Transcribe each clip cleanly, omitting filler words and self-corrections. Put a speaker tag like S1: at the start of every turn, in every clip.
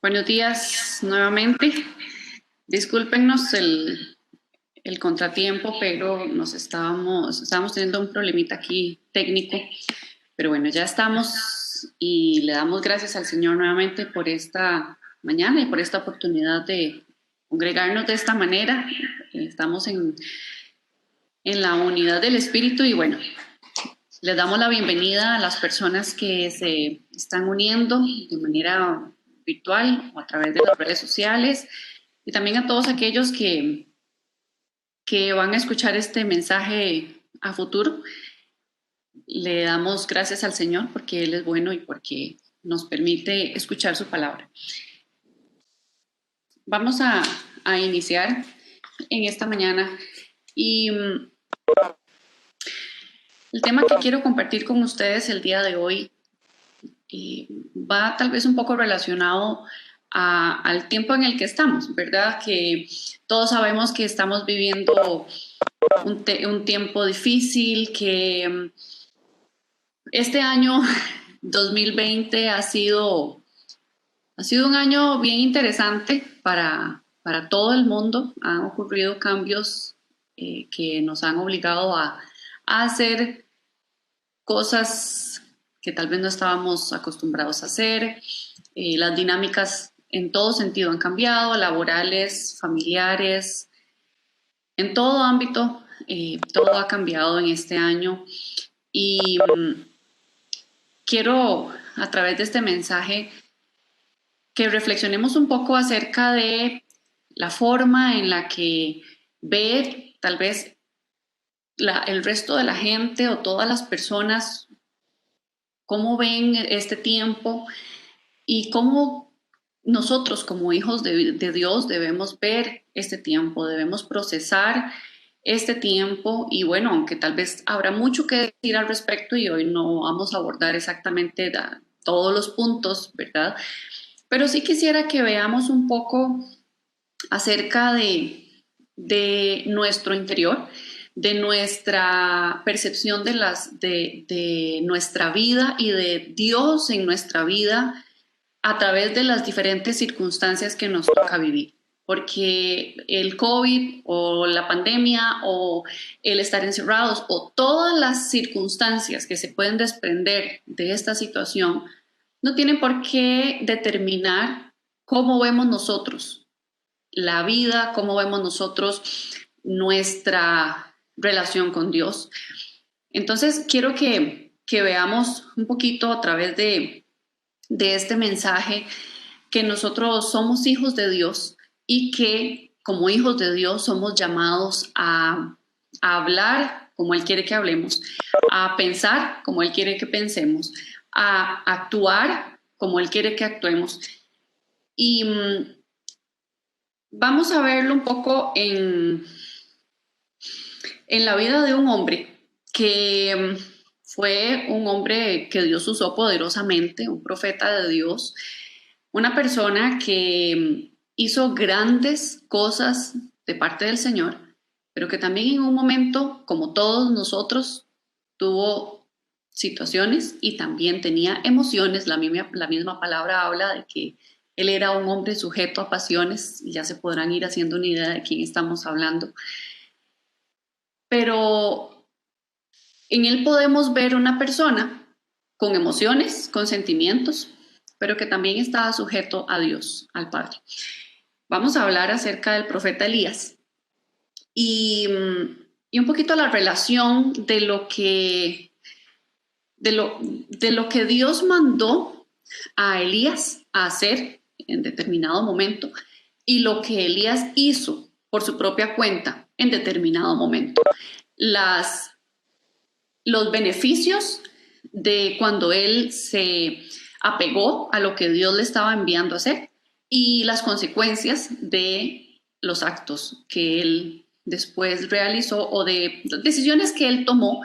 S1: Buenos días nuevamente. Discúlpenos el contratiempo, pero estábamos teniendo un problemita aquí técnico. Pero bueno, ya estamos y le damos gracias al Señor nuevamente por esta mañana y por esta oportunidad de congregarnos de esta manera. Estamos en la unidad del Espíritu y bueno, les damos la bienvenida a las personas que se están uniendo de manera virtual o a través de las redes sociales y también a todos aquellos que van a escuchar este mensaje a futuro. Le damos gracias al Señor porque Él es bueno y porque nos permite escuchar su palabra. Vamos a iniciar en esta mañana y el tema que quiero compartir con ustedes el día de hoy va tal vez un poco relacionado al tiempo en el que estamos, ¿verdad? Que todos sabemos que estamos viviendo un tiempo difícil, que este año 2020 ha sido un año bien interesante para todo el mundo. Han ocurrido cambios que nos han obligado a hacer cosas que tal vez no estábamos acostumbrados a hacer. Las dinámicas en todo sentido han cambiado, laborales, familiares, en todo ámbito, todo ha cambiado en este año. Y quiero, a través de este mensaje, que reflexionemos un poco acerca de la forma en la que ve tal vez el resto de la gente o todas las personas, cómo ven este tiempo y cómo nosotros como hijos de Dios debemos ver este tiempo, debemos procesar este tiempo y bueno, aunque tal vez habrá mucho que decir al respecto y hoy no vamos a abordar exactamente todos los puntos, ¿verdad? Pero sí quisiera que veamos un poco acerca de nuestro interior, de nuestra percepción de nuestra vida y de Dios en nuestra vida a través de las diferentes circunstancias que nos toca vivir. Porque el COVID o la pandemia o el estar encerrados o todas las circunstancias que se pueden desprender de esta situación no tienen por qué determinar cómo vemos nosotros la vida, cómo vemos nosotros nuestra relación con Dios. Entonces, quiero que veamos un poquito a través de este mensaje que nosotros somos hijos de Dios y que como hijos de Dios somos llamados a hablar como Él quiere que hablemos, a pensar como Él quiere que pensemos, a actuar como Él quiere que actuemos. Y vamos a verlo un poco en la vida de un hombre que fue un hombre que Dios usó poderosamente, un profeta de Dios, una persona que hizo grandes cosas de parte del Señor, pero que también en un momento, como todos nosotros, tuvo situaciones y también tenía emociones. La misma palabra habla de que él era un hombre sujeto a pasiones y ya se podrán ir haciendo una idea de quién estamos hablando. Pero en él podemos ver una persona con emociones, con sentimientos, pero que también estaba sujeto a Dios, al Padre. Vamos a hablar acerca del profeta Elías y un poquito la relación de lo que Dios mandó a Elías a hacer en determinado momento y lo que Elías hizo por su propia cuenta en determinado momento. Los beneficios de cuando él se apegó a lo que Dios le estaba enviando a hacer y las consecuencias de los actos que él después realizó o de decisiones que él tomó,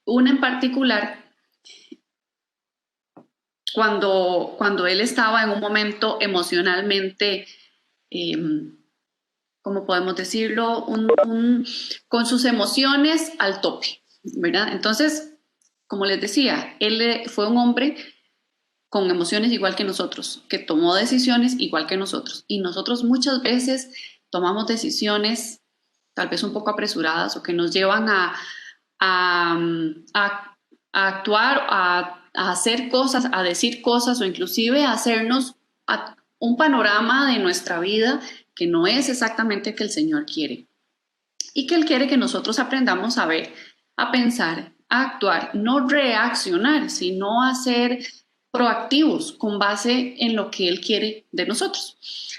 S1: una en particular cuando él estaba en un momento emocionalmente, ¿cómo podemos decirlo? Con sus emociones al tope. ¿verdad? Entonces, como les decía, él fue un hombre con emociones igual que nosotros, que tomó decisiones igual que nosotros. Y nosotros muchas veces tomamos decisiones tal vez un poco apresuradas o que nos llevan a, a actuar, a hacer cosas, a decir cosas o inclusive a hacernos un panorama de nuestra vida que no es exactamente el que el Señor quiere. Y que Él quiere que nosotros aprendamos a ver, a pensar, a actuar, no reaccionar, sino a ser proactivos con base en lo que Él quiere de nosotros.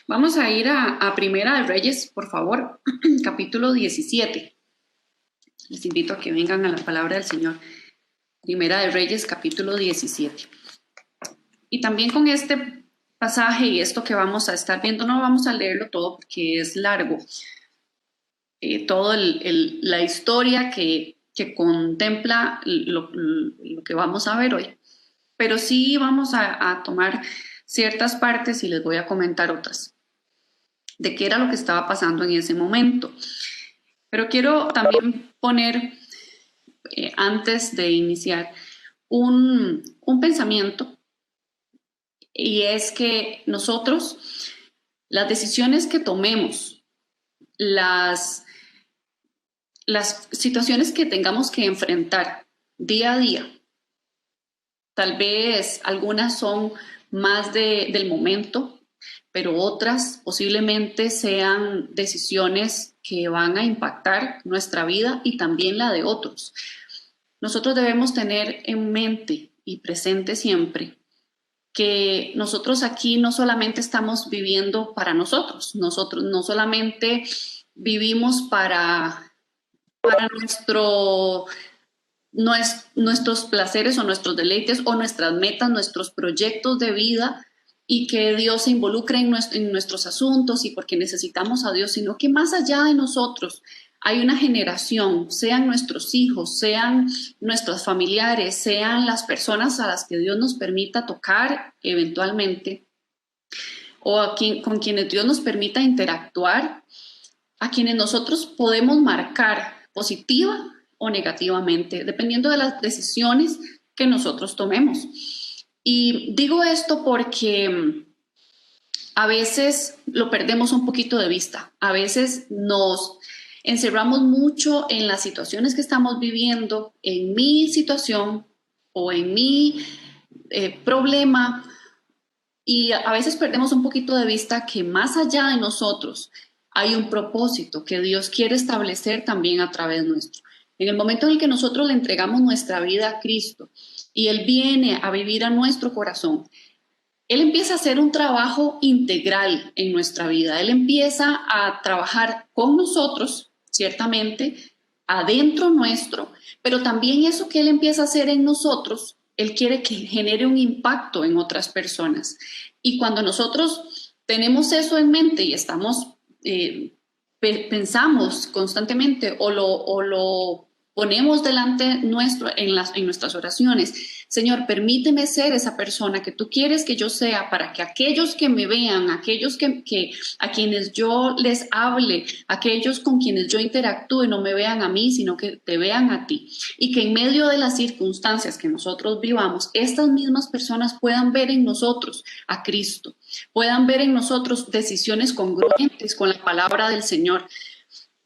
S1: Vamos a ir a Primera de Reyes, por favor, capítulo 17. Les invito a que vengan a la palabra del Señor. Primera de Reyes, capítulo 17. Y también con este pasaje y esto que vamos a estar viendo, no vamos a leerlo todo porque es largo. Toda la historia que contempla lo que vamos a ver hoy. Pero sí vamos a tomar ciertas partes y les voy a comentar otras de qué era lo que estaba pasando en ese momento. Pero quiero también poner, antes de iniciar, un pensamiento, y es que nosotros, las decisiones que tomemos, las situaciones que tengamos que enfrentar día a día, tal vez algunas son más del momento, pero otras posiblemente sean decisiones que van a impactar nuestra vida y también la de otros. Nosotros debemos tener en mente y presente siempre que nosotros aquí no solamente estamos viviendo para nosotros no solamente vivimos para nuestros placeres o nuestros deleites o nuestras metas, nuestros proyectos de vida y que Dios se involucre en nuestros asuntos y porque necesitamos a Dios, sino que más allá de nosotros hay una generación, sean nuestros hijos, sean nuestros familiares, sean las personas a las que Dios nos permita tocar eventualmente o con quienes Dios nos permita interactuar, a quienes nosotros podemos marcar positiva o negativamente, dependiendo de las decisiones que nosotros tomemos. Y digo esto porque a veces lo perdemos un poquito de vista, a veces nos encerramos mucho en las situaciones que estamos viviendo, en mi situación o en mi problema, y a veces perdemos un poquito de vista que más allá de nosotros hay un propósito que Dios quiere establecer también a través nuestro. En el momento en el que nosotros le entregamos nuestra vida a Cristo y Él viene a vivir a nuestro corazón, Él empieza a hacer un trabajo integral en nuestra vida. Él empieza a trabajar con nosotros, ciertamente, adentro nuestro, pero también eso que Él empieza a hacer en nosotros, Él quiere que genere un impacto en otras personas. Y cuando nosotros tenemos eso en mente y estamos, pensamos constantemente o lo ponemos delante nuestro en nuestras oraciones, Señor, permíteme ser esa persona que tú quieres que yo sea para que aquellos que me vean, aquellos a quienes yo les hable, aquellos con quienes yo interactúe, no me vean a mí, sino que te vean a ti. Y que en medio de las circunstancias que nosotros vivamos, estas mismas personas puedan ver en nosotros a Cristo, puedan ver en nosotros decisiones congruentes con la palabra del Señor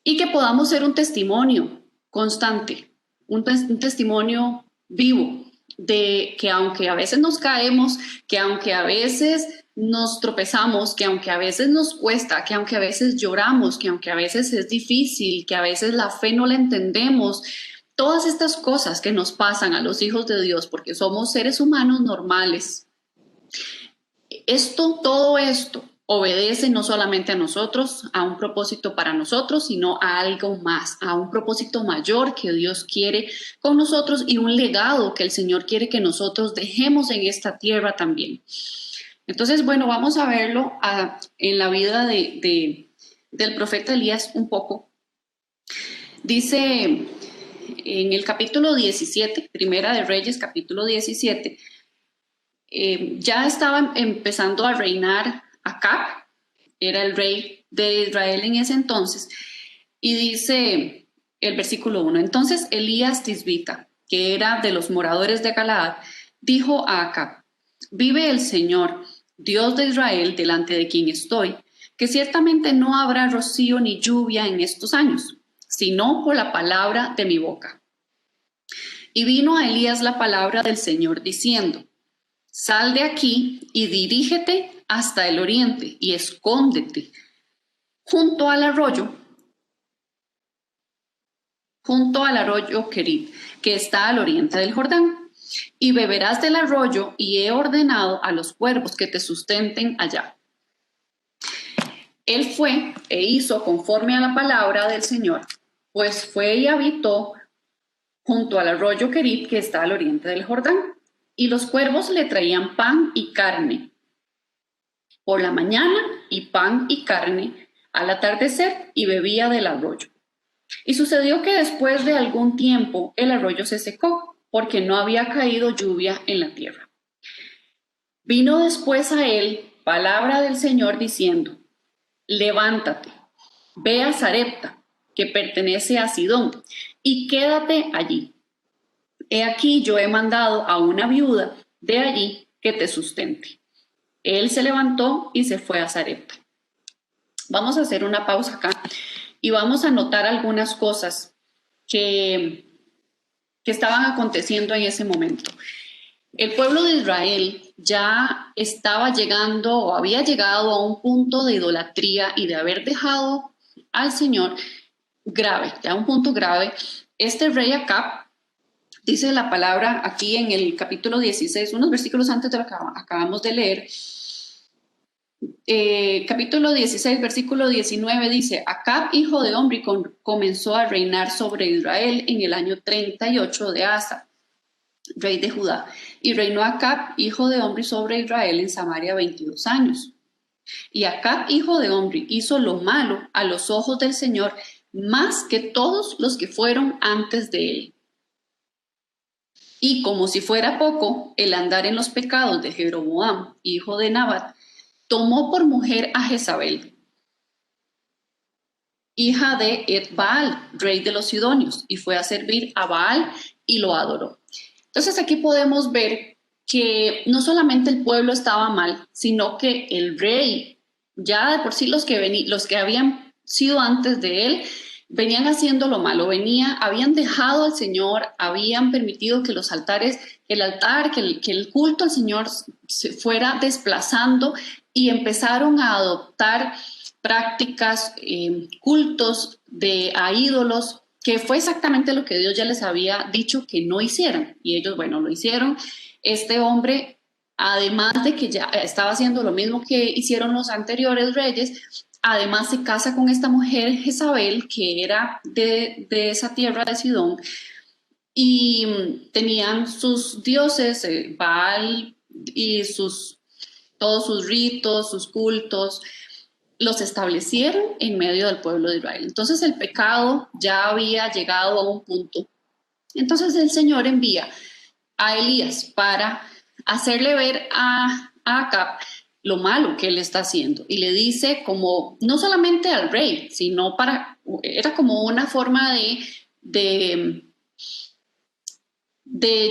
S1: y que podamos ser un testimonio constante, un testimonio vivo de que aunque a veces nos caemos, que aunque a veces nos tropezamos, que aunque a veces nos cuesta, que aunque a veces lloramos, que aunque a veces es difícil, que a veces la fe no la entendemos, todas estas cosas que nos pasan a los hijos de Dios porque somos seres humanos normales, todo esto obedece no solamente a nosotros, a un propósito para nosotros, sino a algo más, a un propósito mayor que Dios quiere con nosotros y un legado que el Señor quiere que nosotros dejemos en esta tierra también. Entonces, bueno, vamos a verlo en la vida del profeta Elías un poco. Dice en el capítulo 17, Primera de Reyes, capítulo 17, ya estaba empezando a reinar Acab, era el rey de Israel en ese entonces, y dice el versículo 1. Entonces Elías Tisbita, que era de los moradores de Galaad, dijo a Acab: vive el Señor, Dios de Israel, delante de quien estoy, que ciertamente no habrá rocío ni lluvia en estos años, sino por la palabra de mi boca. Y vino a Elías la palabra del Señor diciendo: sal de aquí y dirígete hasta el oriente y escóndete junto al arroyo Querit, que está al oriente del Jordán. Y beberás del arroyo, y he ordenado a los cuervos que te sustenten allá. Él fue e hizo conforme a la palabra del Señor, pues fue y habitó junto al arroyo Querit, que está al oriente del Jordán. Y los cuervos le traían pan y carne por la mañana, y pan y carne al atardecer, y bebía del arroyo. Y sucedió que después de algún tiempo el arroyo se secó, porque no había caído lluvia en la tierra. Vino después a él palabra del Señor diciendo: levántate, ve a Sarepta, que pertenece a Sidón, y quédate allí. He aquí yo he mandado a una viuda de allí que te sustente. Él se levantó y se fue a Sarepta. Vamos a hacer una pausa acá y vamos a notar algunas cosas que estaban aconteciendo en ese momento. El pueblo de Israel ya estaba llegando o había llegado a un punto de idolatría y de haber dejado al Señor grave, ya un punto grave. Este rey Acab, dice la palabra aquí en el capítulo 16, unos versículos antes de lo que acabamos de leer, capítulo 16, versículo 19 dice: Acab, hijo de Omri, comenzó a reinar sobre Israel en el año 38 de Asa, rey de Judá, y reinó Acab, hijo de Omri, sobre Israel en Samaria 22 años. Y Acab, hijo de Omri, hizo lo malo a los ojos del Señor más que todos los que fueron antes de él. Y como si fuera poco, el andar en los pecados de Jeroboam, hijo de Nabat, tomó por mujer a Jezabel, hija de Ed-Baal, rey de los Sidonios, y fue a servir a Baal y lo adoró. Entonces aquí podemos ver que no solamente el pueblo estaba mal, sino que el rey, ya de por sí los que habían sido antes de él, venían haciendo lo malo, habían dejado al Señor, habían permitido que los altares, que el culto al Señor se fuera desplazando y empezaron a adoptar prácticas, cultos a ídolos, que fue exactamente lo que Dios ya les había dicho que no hicieran. Y ellos, bueno, lo hicieron. Este hombre, además de que ya estaba haciendo lo mismo que hicieron los anteriores reyes, además se casa con esta mujer Jezabel, que era de esa tierra de Sidón, y tenían sus dioses, Baal, y todos sus ritos, sus cultos, los establecieron en medio del pueblo de Israel. Entonces el pecado ya había llegado a un punto. Entonces el Señor envía a Elías para hacerle ver a Acab lo malo que él está haciendo, y le dice, como no solamente al rey, sino era como una forma de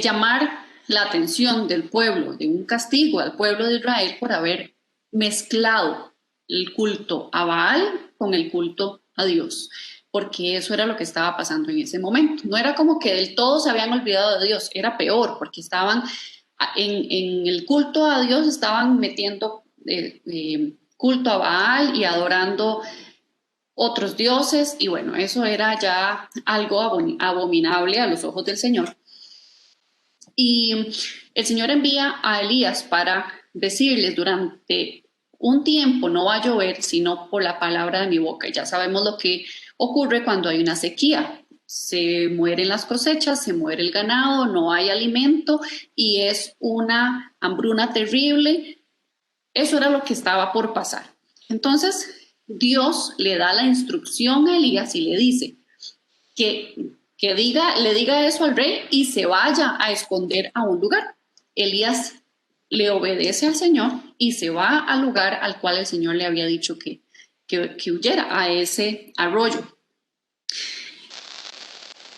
S1: llamar la atención del pueblo, de un castigo al pueblo de Israel por haber mezclado el culto a Baal con el culto a Dios, porque eso era lo que estaba pasando en ese momento. No era como que del todo se habían olvidado de Dios, era peor, porque estaban en el culto a Dios, estaban metiendo culto a Baal y adorando otros dioses, y bueno, eso era ya algo abominable a los ojos del Señor. Y el Señor envía a Elías para decirles: durante un tiempo no va a llover sino por la palabra de mi boca. Y ya sabemos lo que ocurre cuando hay una sequía. Se mueren las cosechas, se muere el ganado, no hay alimento y es una hambruna terrible. Eso era lo que estaba por pasar. Entonces Dios le da la instrucción a Elías y le dice que le diga eso al rey y se vaya a esconder a un lugar. Elías le obedece al Señor y se va al lugar al cual el Señor le había dicho que huyera, a ese arroyo.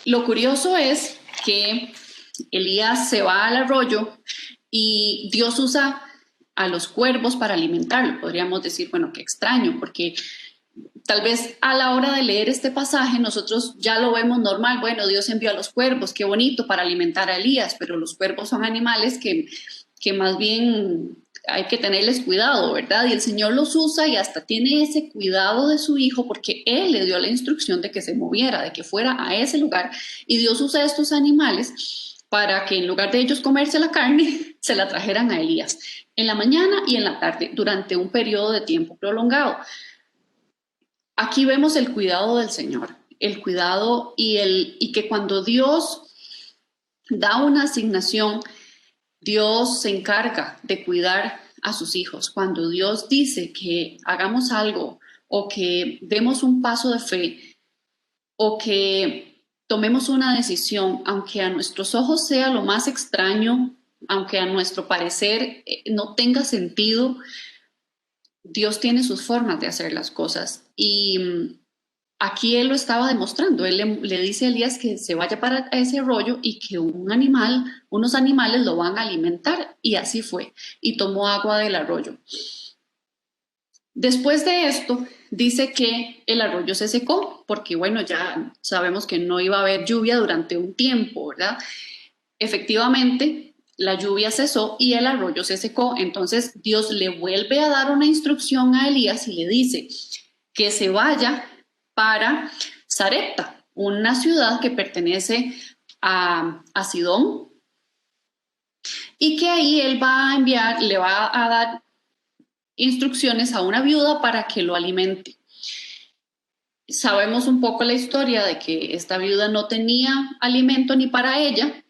S1: Lo curioso es que Elías se va al arroyo y Dios usa a los cuervos para alimentarlo. Podríamos decir, bueno, qué extraño, porque tal vez a la hora de leer este pasaje nosotros ya lo vemos normal. Bueno, Dios envió a los cuervos, qué bonito para alimentar a Elías, pero los cuervos son animales que más bien hay que tenerles cuidado, ¿verdad? Y el Señor los usa y hasta tiene ese cuidado de su hijo porque Él le dio la instrucción de que se moviera, de que fuera a ese lugar. Y Dios usa estos animales para que en lugar de ellos comerse la carne, se la trajeran a Elías en la mañana y en la tarde, durante un periodo de tiempo prolongado. Aquí vemos el cuidado del Señor, el cuidado y que cuando Dios da una asignación, Dios se encarga de cuidar a sus hijos. Cuando Dios dice que hagamos algo o que demos un paso de fe o que tomemos una decisión, aunque a nuestros ojos sea lo más extraño, aunque a nuestro parecer no tenga sentido, Dios tiene sus formas de hacer las cosas. Y aquí él lo estaba demostrando. Él le dice a Elías que se vaya para ese rollo y que unos animales lo van a alimentar. Y así fue. Y tomó agua del arroyo. Después de esto, dice que el arroyo se secó, porque bueno, ya sabemos que no iba a haber lluvia durante un tiempo, ¿verdad? Efectivamente, la lluvia cesó y el arroyo se secó. Entonces Dios le vuelve a dar una instrucción a Elías y le dice que se vaya para Sarepta, una ciudad que pertenece a Sidón, y que ahí él va a enviar, le va a dar instrucciones a una viuda para que lo alimente. Sabemos un poco la historia de que esta viuda no tenía alimento ni para ella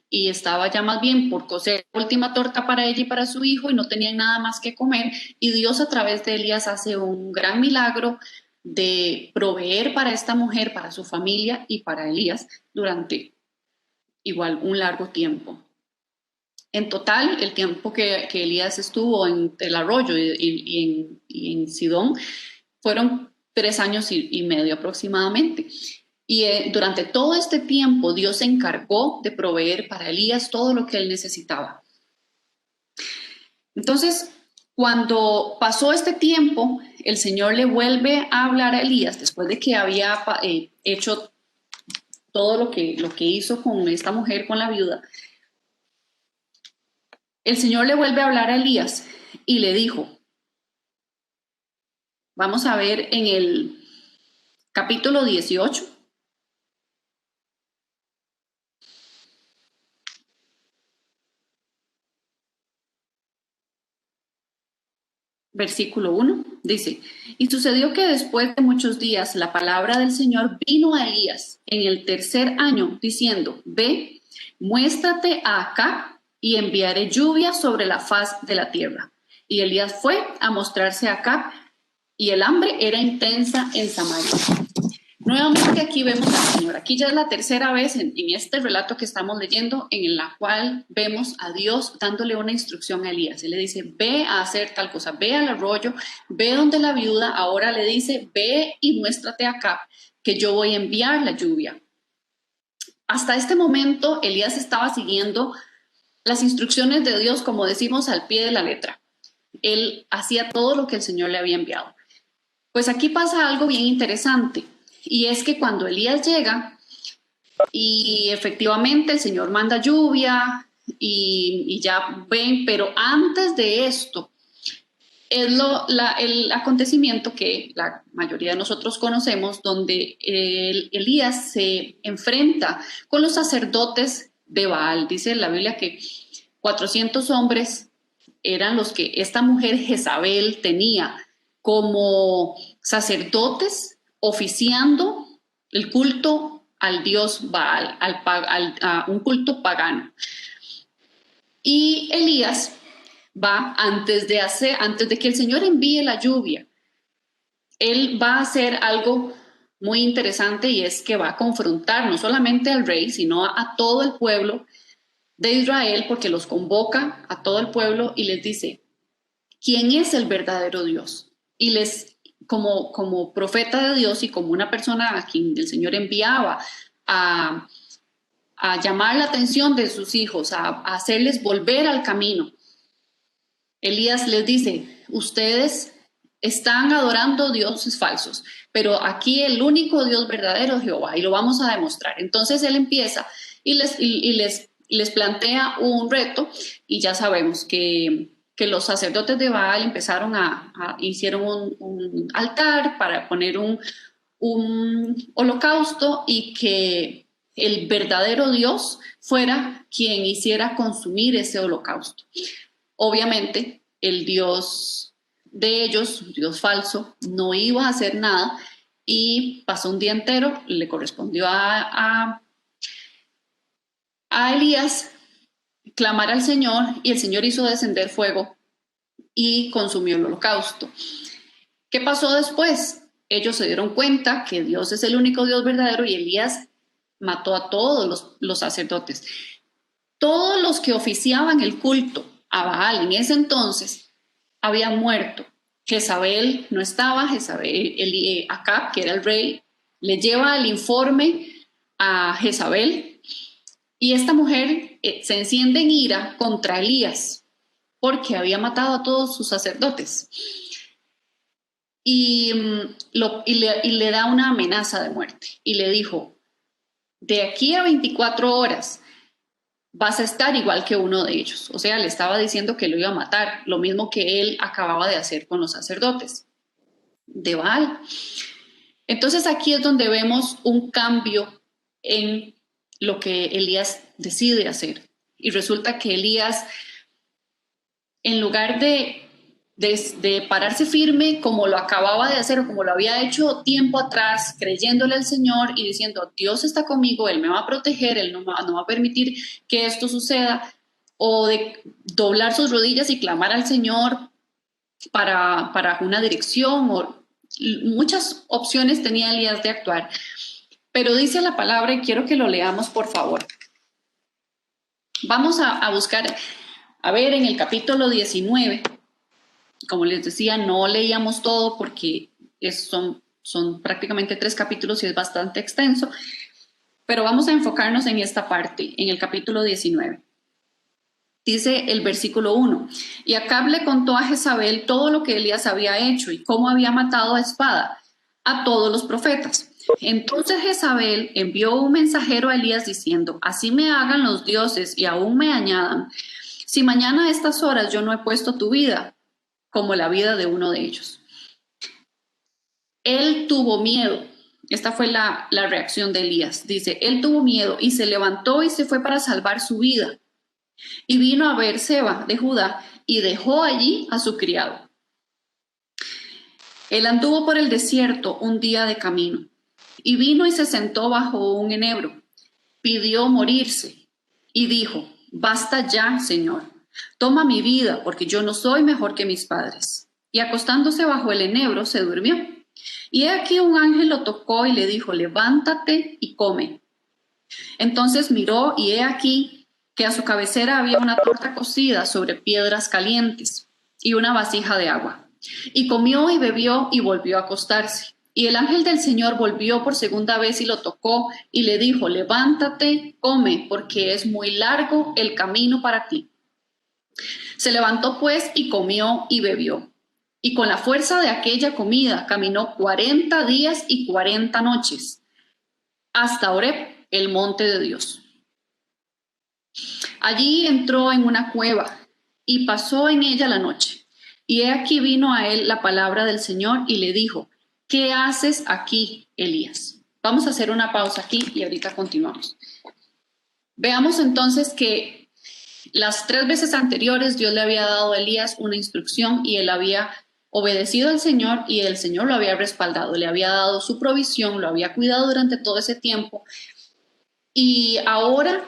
S1: y estaba ya más bien por cocer la última torta para ella y para su hijo y no tenían nada más que comer, y Dios a través de Elías hace un gran milagro de proveer para esta mujer, para su familia y para Elías durante igual un largo tiempo. En total, el tiempo que Elías estuvo en el arroyo y en Sidón fueron 3 años y medio aproximadamente. Y durante todo este tiempo Dios se encargó de proveer para Elías todo lo que él necesitaba. Entonces, cuando pasó este tiempo, el Señor le vuelve a hablar a Elías después de que había hecho todo lo que hizo con esta mujer, con la viuda. El Señor le vuelve a hablar a Elías y le dijo, vamos a ver en el capítulo 18, versículo 1, dice, y sucedió que después de muchos días la palabra del Señor vino a Elías en el tercer año, diciendo, ve, muéstrate acá y enviaré lluvia sobre la faz de la tierra. Y Elías fue a mostrarse acá, y el hambre era intensa en Samaria. Nuevamente aquí vemos al Señor. Aquí ya es la tercera vez en este relato que estamos leyendo en la cual vemos a Dios dándole una instrucción a Elías. Él le dice, ve a hacer tal cosa, ve al arroyo, ve donde la viuda. Ahora le dice, ve y muéstrate acá, que yo voy a enviar la lluvia. Hasta este momento, Elías estaba siguiendo las instrucciones de Dios, como decimos, al pie de la letra. Él hacía todo lo que el Señor le había enviado. Pues aquí pasa algo bien interesante. Y es que cuando Elías llega y efectivamente el Señor manda lluvia y ya ven, pero antes de esto es el acontecimiento que la mayoría de nosotros conocemos, donde Elías se enfrenta con los sacerdotes de Baal. Dice la Biblia que 400 hombres eran los que esta mujer Jezabel tenía como sacerdotes oficiando el culto al dios Baal, a un culto pagano. Y Elías va antes de que el Señor envíe la lluvia, él va a hacer algo muy interesante, y es que va a confrontar no solamente al rey, sino a todo el pueblo de Israel, porque los convoca a todo el pueblo y les dice, ¿quién es el verdadero Dios? Y como profeta de Dios y como una persona a quien el Señor enviaba a, a llamar la atención de sus hijos, a hacerles volver al camino. Elías les dice, ustedes están adorando dioses falsos, pero aquí el único Dios verdadero es Jehová y lo vamos a demostrar. Entonces él empieza y les plantea un reto y ya sabemos que los sacerdotes de Baal empezaron hicieron un altar para poner un holocausto y que el verdadero Dios fuera quien hiciera consumir ese holocausto. Obviamente, el Dios de ellos, un Dios falso, no iba a hacer nada y pasó un día entero, le correspondió a Elías clamar al Señor y el Señor hizo descender fuego y consumió el holocausto. ¿Qué pasó después? Ellos se dieron cuenta que Dios es el único Dios verdadero y Elías mató a todos los sacerdotes. Todos los que oficiaban el culto a Baal en ese entonces habían muerto. Jezabel no estaba, Acab, que era el rey, le lleva el informe a Jezabel y esta mujer se enciende en ira contra Elías porque había matado a todos sus sacerdotes y le da una amenaza de muerte y le dijo, de aquí a 24 horas vas a estar igual que uno de ellos. O sea, le estaba diciendo que lo iba a matar, lo mismo que él acababa de hacer con los sacerdotes de Baal. Entonces aquí es donde vemos un cambio en lo que Elías decide hacer. Y resulta que Elías, en lugar de pararse firme como lo acababa de hacer o como lo había hecho tiempo atrás, creyéndole al Señor y diciendo, Dios está conmigo, Él me va a proteger, Él no va a permitir que esto suceda, o de doblar sus rodillas y clamar al Señor para una dirección, o muchas opciones tenía Elías de actuar. Pero dice la palabra, y quiero que lo leamos, por favor. Vamos a buscar, a ver, en el capítulo 19, como les decía, no leíamos todo porque son prácticamente 3 capítulos y es bastante extenso, pero vamos a enfocarnos en esta parte, en el capítulo 19. Dice el versículo 1, y Acab le contó a Jezabel todo lo que Elías había hecho y cómo había matado a espada a todos los profetas. Entonces Jezabel envió un mensajero a Elías diciendo, así me hagan los dioses y aún me añadan, si mañana a estas horas yo no he puesto tu vida como la vida de uno de ellos. Él tuvo miedo. Esta fue la reacción de Elías. Dice, él tuvo miedo y se levantó y se fue para salvar su vida. Y vino a Beerseba de Judá y dejó allí a su criado. Él anduvo por el desierto un día de camino y vino y se sentó bajo un enebro. Pidió morirse y dijo, basta ya, Señor, toma mi vida porque yo no soy mejor que mis padres. Y acostándose bajo el enebro se durmió. Y he aquí un ángel lo tocó y le dijo, levántate y come. Entonces miró y he aquí que a su cabecera había una torta cocida sobre piedras calientes y una vasija de agua. Y comió y bebió y volvió a acostarse. Y el ángel del Señor volvió por segunda vez y lo tocó y le dijo, levántate, come, porque es muy largo el camino para ti. Se levantó pues y comió y bebió. Y con la fuerza de aquella comida caminó 40 días y 40 noches, hasta Horeb, el monte de Dios. Allí entró en una cueva y pasó en ella la noche. Y he aquí vino a él la palabra del Señor y le dijo, ¿qué haces aquí, Elías? Vamos a hacer una pausa aquí y ahorita continuamos. Veamos entonces que las 3 veces anteriores Dios le había dado a Elías una instrucción y él había obedecido al Señor y el Señor lo había respaldado, le había dado su provisión, lo había cuidado durante todo ese tiempo. Y ahora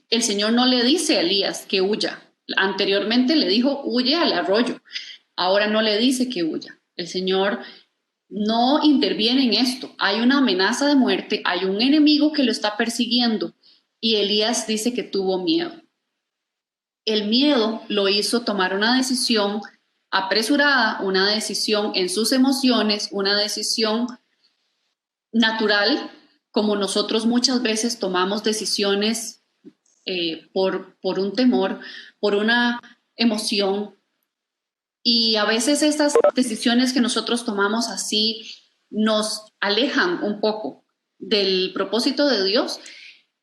S1: el Señor no le dice a Elías que huya. Anteriormente le dijo, huye al arroyo. Ahora no le dice que huya. El Señor no interviene en esto. Hay una amenaza de muerte, hay un enemigo que lo está persiguiendo y Elías dice que tuvo miedo. El miedo lo hizo tomar una decisión apresurada, una decisión en sus emociones, una decisión natural, como nosotros muchas veces tomamos decisiones por un temor, por una emoción, y a veces estas decisiones que nosotros tomamos así nos alejan un poco del propósito de Dios.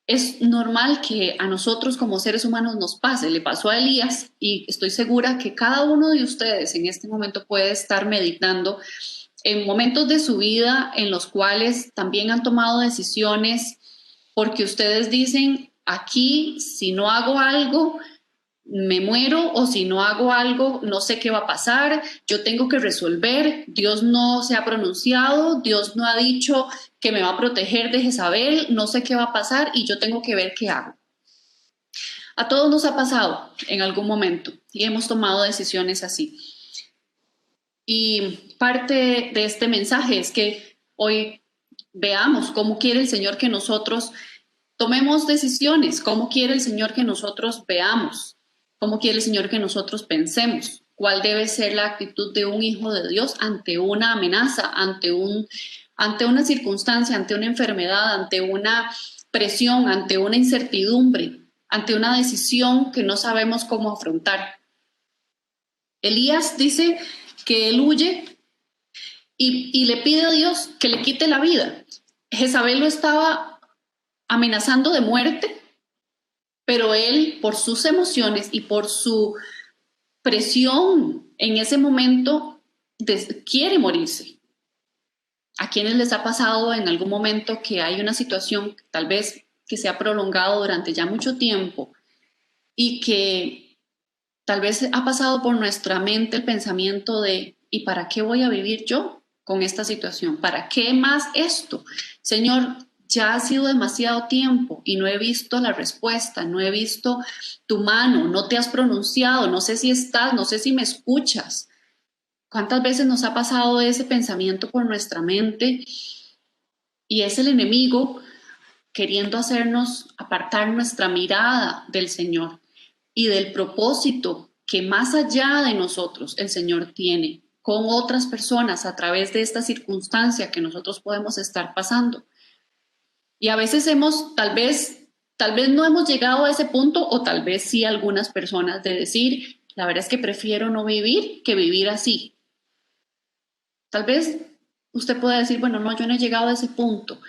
S1: Es normal que a nosotros como seres humanos nos pase. Le pasó a Elías y estoy segura que cada uno de ustedes en este momento puede estar meditando en momentos de su vida en los cuales también han tomado decisiones porque ustedes dicen, aquí si no hago algo, me muero, o si no hago algo, no sé qué va a pasar, yo tengo que resolver, Dios no se ha pronunciado, Dios no ha dicho que me va a proteger de Jezabel, no sé qué va a pasar y yo tengo que ver qué hago. A todos nos ha pasado en algún momento y hemos tomado decisiones así. Y parte de este mensaje es que hoy veamos cómo quiere el Señor que nosotros tomemos decisiones, cómo quiere el Señor que nosotros veamos, cómo quiere el Señor que nosotros pensemos, cuál debe ser la actitud de un hijo de Dios ante una amenaza, ante una circunstancia, ante una enfermedad, ante una presión, ante una incertidumbre, ante una decisión que no sabemos cómo afrontar. Elías dice que él huye y le pide a Dios que le quite la vida. Jezabel lo estaba amenazando de muerte, pero él, por sus emociones y por su presión en ese momento, quiere morirse. ¿A quienes les ha pasado en algún momento que hay una situación tal vez que se ha prolongado durante ya mucho tiempo y que tal vez ha pasado por nuestra mente el pensamiento de ¿y para qué voy a vivir yo con esta situación? ¿Para qué más esto? Señor, ya ha sido demasiado tiempo y no he visto la respuesta, no he visto tu mano, no te has pronunciado, no sé si estás, no sé si me escuchas. ¿Cuántas veces nos ha pasado ese pensamiento por nuestra mente? Y es el enemigo queriendo hacernos apartar nuestra mirada del Señor y del propósito que más allá de nosotros el Señor tiene con otras personas a través de esta circunstancia que nosotros podemos estar pasando. Y a veces tal vez no hemos llegado a ese punto, o tal vez sí algunas personas, de decir, la verdad es que prefiero no vivir que vivir así. Tal vez usted pueda decir, bueno, no, yo no he llegado a ese punto,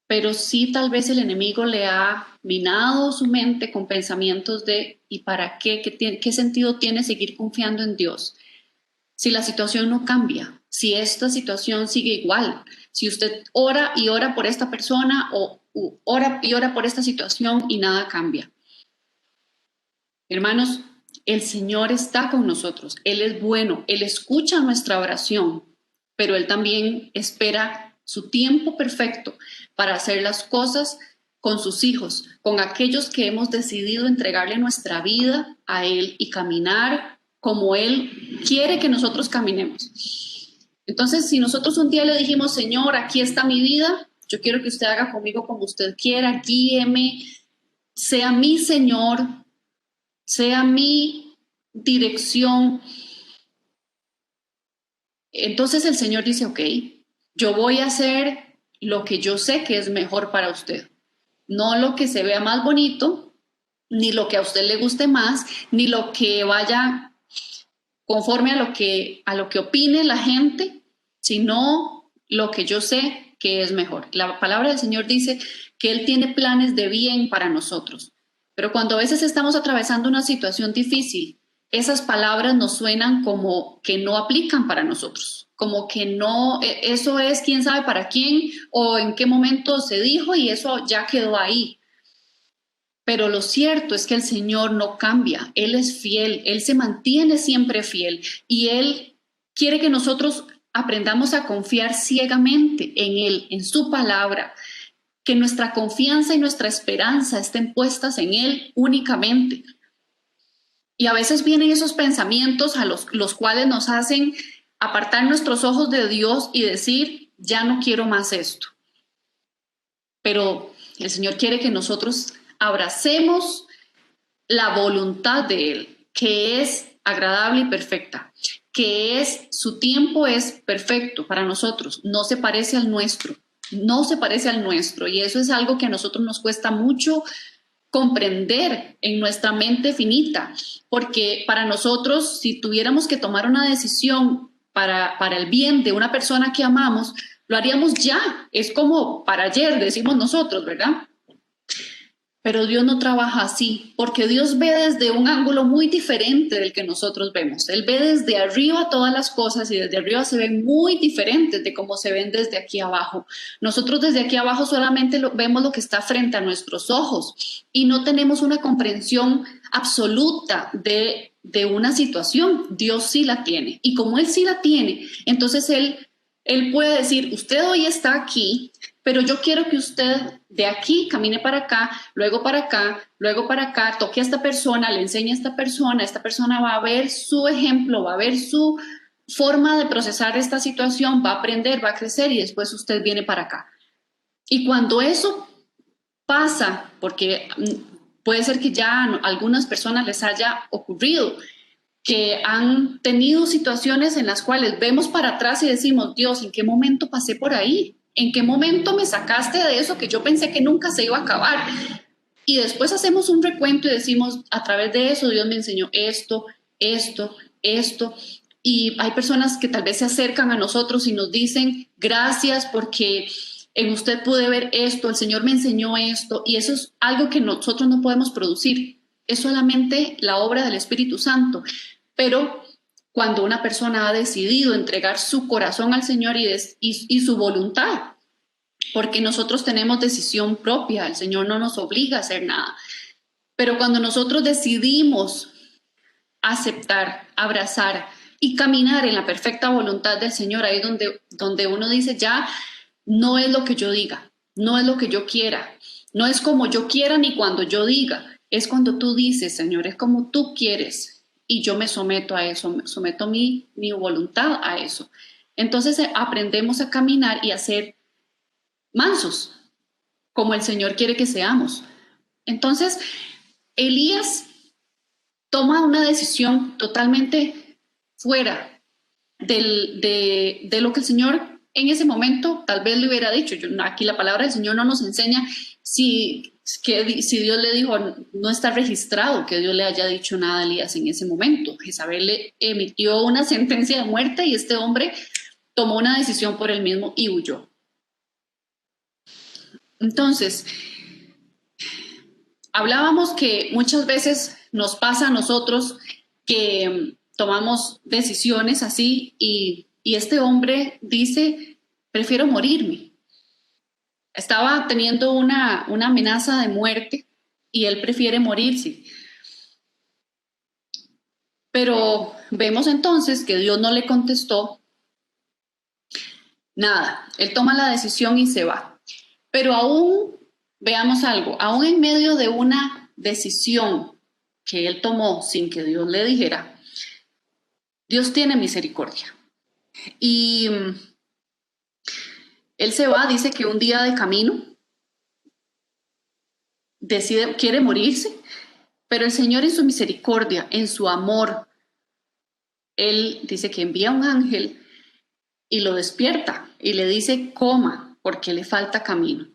S1: pero sí tal vez el enemigo le ha minado su mente con pensamientos de ¿y para qué? ¿Qué sentido tiene seguir confiando en Dios? Si la situación no cambia, si esta situación sigue igual, si usted ora y ora por esta persona o ora y ora por esta situación y nada cambia. Hermanos, el Señor está con nosotros, Él es bueno, Él escucha nuestra oración, pero Él también espera su tiempo perfecto para hacer las cosas con sus hijos, con aquellos que hemos decidido entregarle nuestra vida a Él y caminar como Él quiere que nosotros caminemos. Entonces, si nosotros un día le dijimos, Señor, aquí está mi vida, yo quiero que usted haga conmigo como usted quiera, guíeme, sea mi Señor, sea mi dirección. Entonces el Señor dice, ok, yo voy a hacer lo que yo sé que es mejor para usted, no lo que se vea más bonito, ni lo que a usted le guste más, ni lo que vaya conforme a lo que opine la gente, sino lo que yo sé que es mejor. La palabra del Señor dice que Él tiene planes de bien para nosotros, pero cuando a veces estamos atravesando una situación difícil, esas palabras nos suenan como que no aplican para nosotros, como que no, eso es quién sabe para quién o en qué momento se dijo y eso ya quedó ahí. Pero lo cierto es que el Señor no cambia, Él es fiel, Él se mantiene siempre fiel y Él quiere que nosotros aprendamos a confiar ciegamente en Él, en su palabra, que nuestra confianza y nuestra esperanza estén puestas en Él únicamente. Y a veces vienen esos pensamientos a los cuales nos hacen apartar nuestros ojos de Dios y decir, ya no quiero más esto. Pero el Señor quiere que nosotros abracemos la voluntad de Él, que es agradable y perfecta, que es su tiempo es perfecto para nosotros, no se parece al nuestro. no se parece al nuestro, y eso es algo que a nosotros nos cuesta mucho comprender en nuestra mente finita, porque para nosotros, si tuviéramos que tomar una decisión para el bien de una persona que amamos, lo haríamos ya, es como para ayer, decimos nosotros, ¿verdad? Pero Dios no trabaja así, porque Dios ve desde un ángulo muy diferente del que nosotros vemos. Él ve desde arriba todas las cosas y desde arriba se ven muy diferentes de cómo se ven desde aquí abajo. Nosotros desde aquí abajo solamente vemos lo que está frente a nuestros ojos y no tenemos una comprensión absoluta de una situación. Dios sí la tiene. Y como Él sí la tiene, entonces Él puede decir, usted hoy está aquí, pero yo quiero que usted de aquí camine para acá, luego para acá, toque a esta persona, le enseñe a esta persona va a ver su ejemplo, va a ver su forma de procesar esta situación, va a aprender, va a crecer y después usted viene para acá. Y cuando eso pasa, porque puede ser que ya a algunas personas les haya ocurrido, que han tenido situaciones en las cuales vemos para atrás y decimos, Dios, ¿en qué momento pasé por ahí? ¿En qué momento me sacaste de eso que yo pensé que nunca se iba a acabar? Y después hacemos un recuento y decimos, a través de eso Dios me enseñó esto, esto, esto. Y hay personas que tal vez se acercan a nosotros y nos dicen, gracias porque en usted pude ver esto, el Señor me enseñó esto. Y eso es algo que nosotros no podemos producir. Es solamente la obra del Espíritu Santo. Pero cuando una persona ha decidido entregar su corazón al Señor y su voluntad, porque nosotros tenemos decisión propia, el Señor no nos obliga a hacer nada, pero cuando nosotros decidimos aceptar, abrazar y caminar en la perfecta voluntad del Señor, ahí es donde uno dice, ya no es lo que yo diga, no es lo que yo quiera, no es como yo quiera ni cuando yo diga, es cuando tú dices, Señor, es como tú quieres y yo me someto a eso, me someto mi voluntad a eso. Entonces aprendemos a caminar y a ser mansos, como el Señor quiere que seamos. Entonces, Elías toma una decisión totalmente fuera de lo que el Señor en ese momento tal vez le hubiera dicho. Aquí la palabra del Señor no nos enseña si Dios le dijo, no está registrado que Dios le haya dicho nada a Elías en ese momento. Jezabel le emitió una sentencia de muerte y este hombre tomó una decisión por él mismo y huyó. Entonces, hablábamos que muchas veces nos pasa a nosotros que tomamos decisiones así y este hombre dice, prefiero morirme. Estaba teniendo una amenaza de muerte y él prefiere morirse. Pero vemos entonces que Dios no le contestó nada. Él toma la decisión y se va. Pero aún, veamos algo, aún en medio de una decisión que él tomó sin que Dios le dijera, Dios tiene misericordia. Y él se va, dice que un día de camino quiere morirse, pero el Señor en su misericordia, en su amor, él dice que envía un ángel y lo despierta y le dice, coma, porque le falta camino.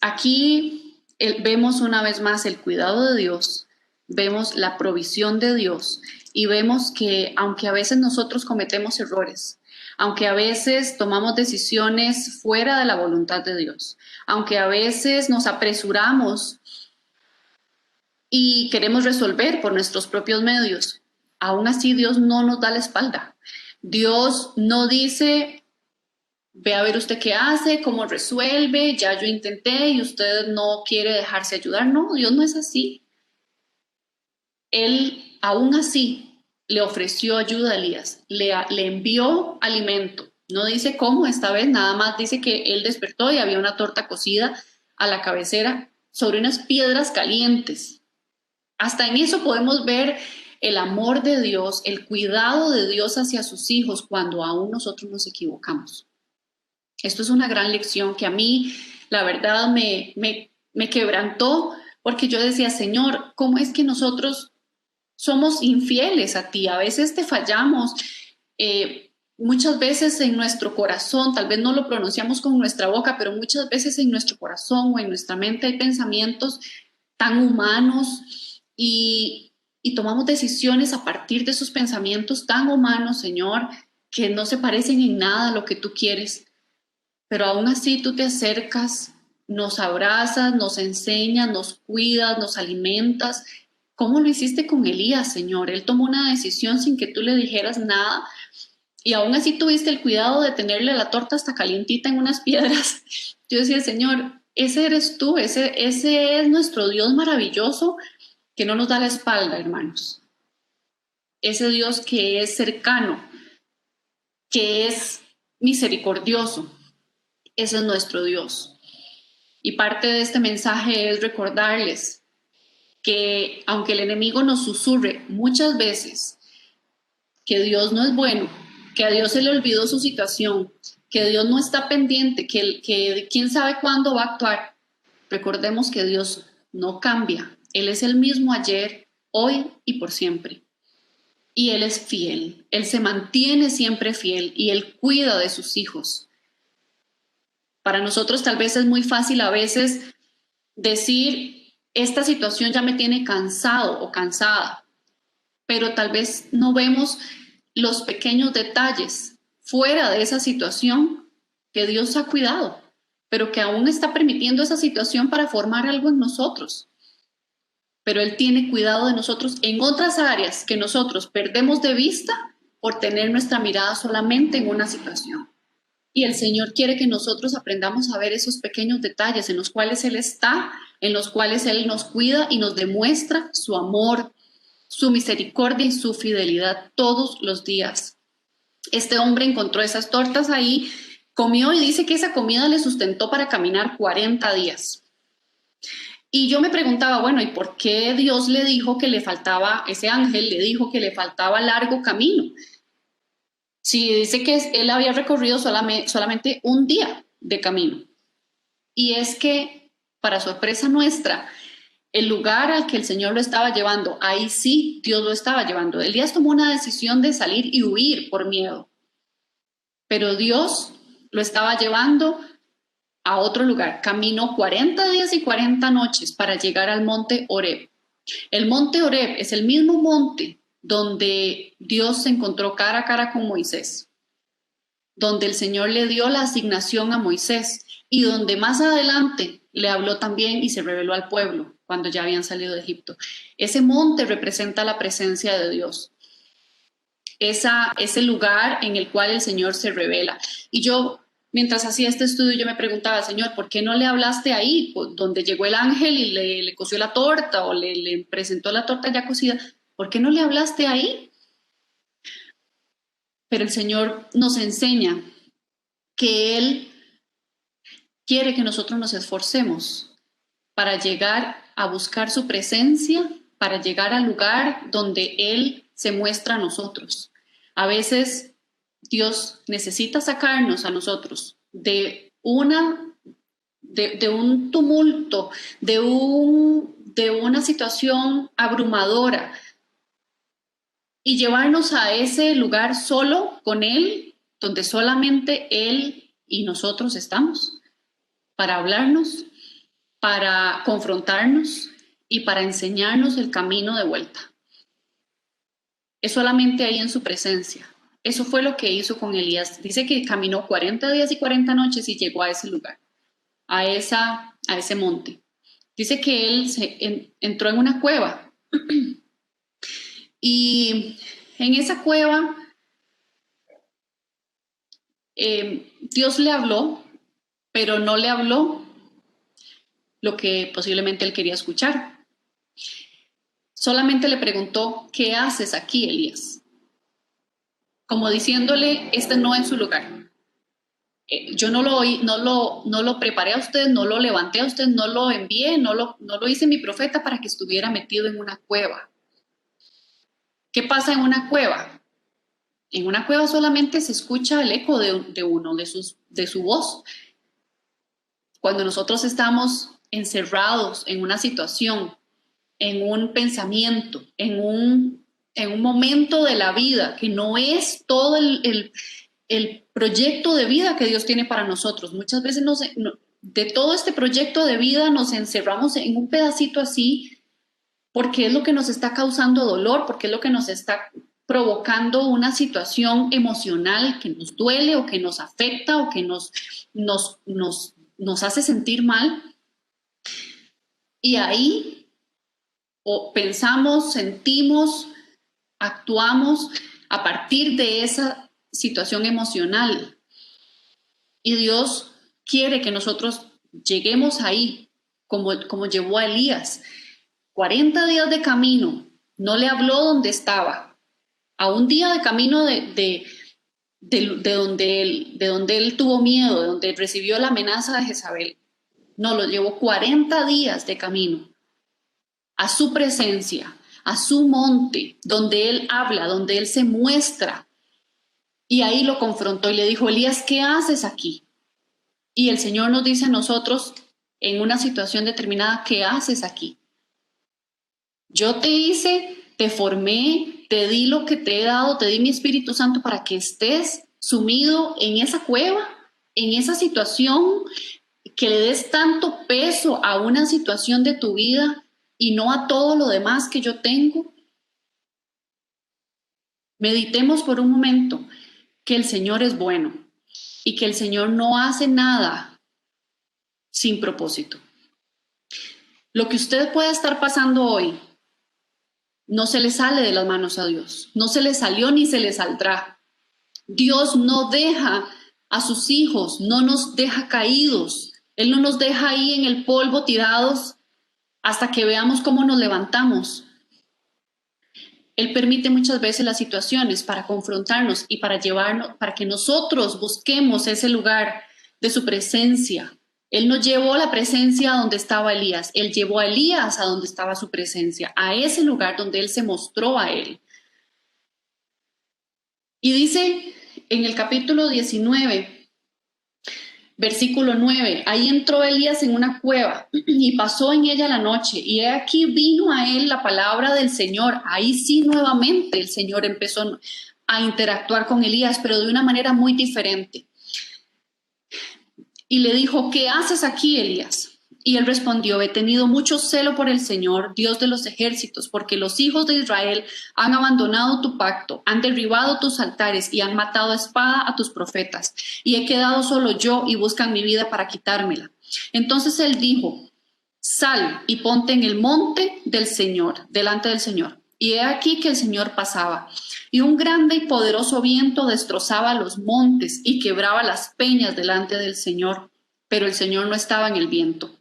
S1: Aquí vemos una vez más el cuidado de Dios, vemos la provisión de Dios y vemos que aunque a veces nosotros cometemos errores, aunque a veces tomamos decisiones fuera de la voluntad de Dios, aunque a veces nos apresuramos y queremos resolver por nuestros propios medios, aún así Dios no nos da la espalda. Dios no dice, ve a ver usted qué hace, cómo resuelve, ya yo intenté y usted no quiere dejarse ayudar. No, Dios no es así. Él aún así le ofreció ayuda a Elías, le envió alimento. No dice cómo esta vez, nada más dice que él despertó y había una torta cocida a la cabecera sobre unas piedras calientes. Hasta en eso podemos ver el amor de Dios, el cuidado de Dios hacia sus hijos cuando aún nosotros nos equivocamos. Esto es una gran lección que a mí, la verdad, me quebrantó porque yo decía, Señor, ¿cómo es que nosotros somos infieles a ti? A veces te fallamos. muchas veces en nuestro corazón, tal vez no lo pronunciamos con nuestra boca, pero muchas veces en nuestro corazón o en nuestra mente hay pensamientos tan humanos y tomamos decisiones a partir de esos pensamientos tan humanos, Señor, que no se parecen en nada a lo que tú quieres. Pero aún así tú te acercas, nos abrazas, nos enseñas, nos cuidas, nos alimentas. ¿Cómo lo hiciste con Elías, Señor? Él tomó una decisión sin que tú le dijeras nada y aún así tuviste el cuidado de tenerle la torta hasta calientita en unas piedras. Yo decía, Señor, ese eres tú, ese es nuestro Dios maravilloso que no nos da la espalda, hermanos. Ese Dios que es cercano, que es misericordioso. Ese es nuestro Dios. Y parte de este mensaje es recordarles que aunque el enemigo nos susurre muchas veces que Dios no es bueno, que a Dios se le olvidó su situación, que Dios no está pendiente, que quién sabe cuándo va a actuar, recordemos que Dios no cambia. Él es el mismo ayer, hoy y por siempre. Y Él es fiel, Él se mantiene siempre fiel y Él cuida de sus hijos. Para nosotros tal vez es muy fácil a veces decir, esta situación ya me tiene cansado o cansada, pero tal vez no vemos los pequeños detalles fuera de esa situación que Dios ha cuidado, pero que aún está permitiendo esa situación para formar algo en nosotros. Pero Él tiene cuidado de nosotros en otras áreas que nosotros perdemos de vista por tener nuestra mirada solamente en una situación. Y el Señor quiere que nosotros aprendamos a ver esos pequeños detalles en los cuales Él está, en los cuales Él nos cuida y nos demuestra su amor, su misericordia y su fidelidad todos los días. Este hombre encontró esas tortas ahí, comió y dice que esa comida le sustentó para caminar 40 días. Y yo me preguntaba, bueno, ¿y por qué Dios le dijo que le faltaba, ese ángel le dijo que le faltaba largo camino? Si dice que él había recorrido solamente un día de camino. Y es que, para sorpresa nuestra, el lugar al que el Señor lo estaba llevando, ahí sí Dios lo estaba llevando. Elías tomó una decisión de salir y huir por miedo, pero Dios lo estaba llevando a otro lugar. Caminó 40 días y 40 noches para llegar al monte Horeb. El monte Horeb es el mismo monte donde Dios se encontró cara a cara con Moisés, donde el Señor le dio la asignación a Moisés y donde más adelante le habló también y se reveló al pueblo cuando ya habían salido de Egipto. Ese monte representa la presencia de Dios, ese lugar en el cual el Señor se revela. Y yo, mientras hacía este estudio, yo me preguntaba, Señor, ¿por qué no le hablaste ahí, donde llegó el ángel y le coció la torta o le presentó la torta ya cocida? ¿Por qué no le hablaste ahí? Pero el Señor nos enseña que Él quiere que nosotros nos esforcemos para llegar a buscar su presencia, para llegar al lugar donde Él se muestra a nosotros. A veces Dios necesita sacarnos a nosotros de un tumulto, de una situación abrumadora y llevarnos a ese lugar solo con Él, donde solamente Él y nosotros estamos, para hablarnos, para confrontarnos y para enseñarnos el camino de vuelta. Es solamente ahí en su presencia. Eso fue lo que hizo con Elías. Dice que caminó 40 días y 40 noches y llegó a ese lugar, a ese monte. Dice que él entró en una cueva y en esa cueva Dios le habló, pero no le habló lo que posiblemente él quería escuchar. Solamente le preguntó, ¿qué haces aquí, Elías? Como diciéndole, este no es su lugar. Yo no lo preparé a usted, no lo levanté a usted, no lo envié, no lo hice mi profeta para que estuviera metido en una cueva. ¿Qué pasa en una cueva? En una cueva solamente se escucha el eco de uno, de su voz. Cuando nosotros estamos encerrados en una situación, en un pensamiento, en un momento de la vida que no es todo el proyecto de vida que Dios tiene para nosotros. Muchas veces de todo este proyecto de vida nos encerramos en un pedacito así porque es lo que nos está causando dolor, porque es lo que nos está provocando una situación emocional que nos duele o que nos afecta o que nos hace sentir mal. Y ahí pensamos, sentimos, actuamos a partir de esa situación emocional. Y Dios quiere que nosotros lleguemos ahí, como llevó a Elías. 40 días de camino, no le habló donde estaba. A un día de camino de donde él tuvo miedo, de donde recibió la amenaza de Jezabel. No, lo llevó 40 días de camino a su presencia, a su monte, donde él habla, donde él se muestra. Y ahí lo confrontó y le dijo, Elías, ¿qué haces aquí? Y el Señor nos dice a nosotros en una situación determinada, ¿qué haces aquí? Yo te hice, te formé, te di lo que te he dado, te di mi Espíritu Santo para que estés sumido en esa cueva, en esa situación, que le des tanto peso a una situación de tu vida y no a todo lo demás que yo tengo. Meditemos por un momento que el Señor es bueno y que el Señor no hace nada sin propósito. Lo que usted pueda estar pasando hoy no se le sale de las manos a Dios, no se le salió ni se le saldrá. Dios no deja a sus hijos, no nos deja caídos, Él no nos deja ahí en el polvo tirados hasta que veamos cómo nos levantamos. Él permite muchas veces las situaciones para confrontarnos y para llevarnos, para que nosotros busquemos ese lugar de su presencia. Él no llevó la presencia a donde estaba Elías, él llevó a Elías a donde estaba su presencia, a ese lugar donde él se mostró a él. Y dice en el capítulo 19, versículo 9, ahí entró Elías en una cueva y pasó en ella la noche, y he aquí vino a él la palabra del Señor. Ahí sí nuevamente el Señor empezó a interactuar con Elías, pero de una manera muy diferente. Y le dijo, ¿qué haces aquí, Elías? Y él respondió, he tenido mucho celo por el Señor, Dios de los ejércitos, porque los hijos de Israel han abandonado tu pacto, han derribado tus altares y han matado a espada a tus profetas. Y he quedado solo yo y buscan mi vida para quitármela. Entonces él dijo, sal y ponte en el monte del Señor, delante del Señor. Y he aquí que el Señor pasaba, y un grande y poderoso viento destrozaba los montes y quebraba las peñas delante del Señor, pero el Señor no estaba en el viento.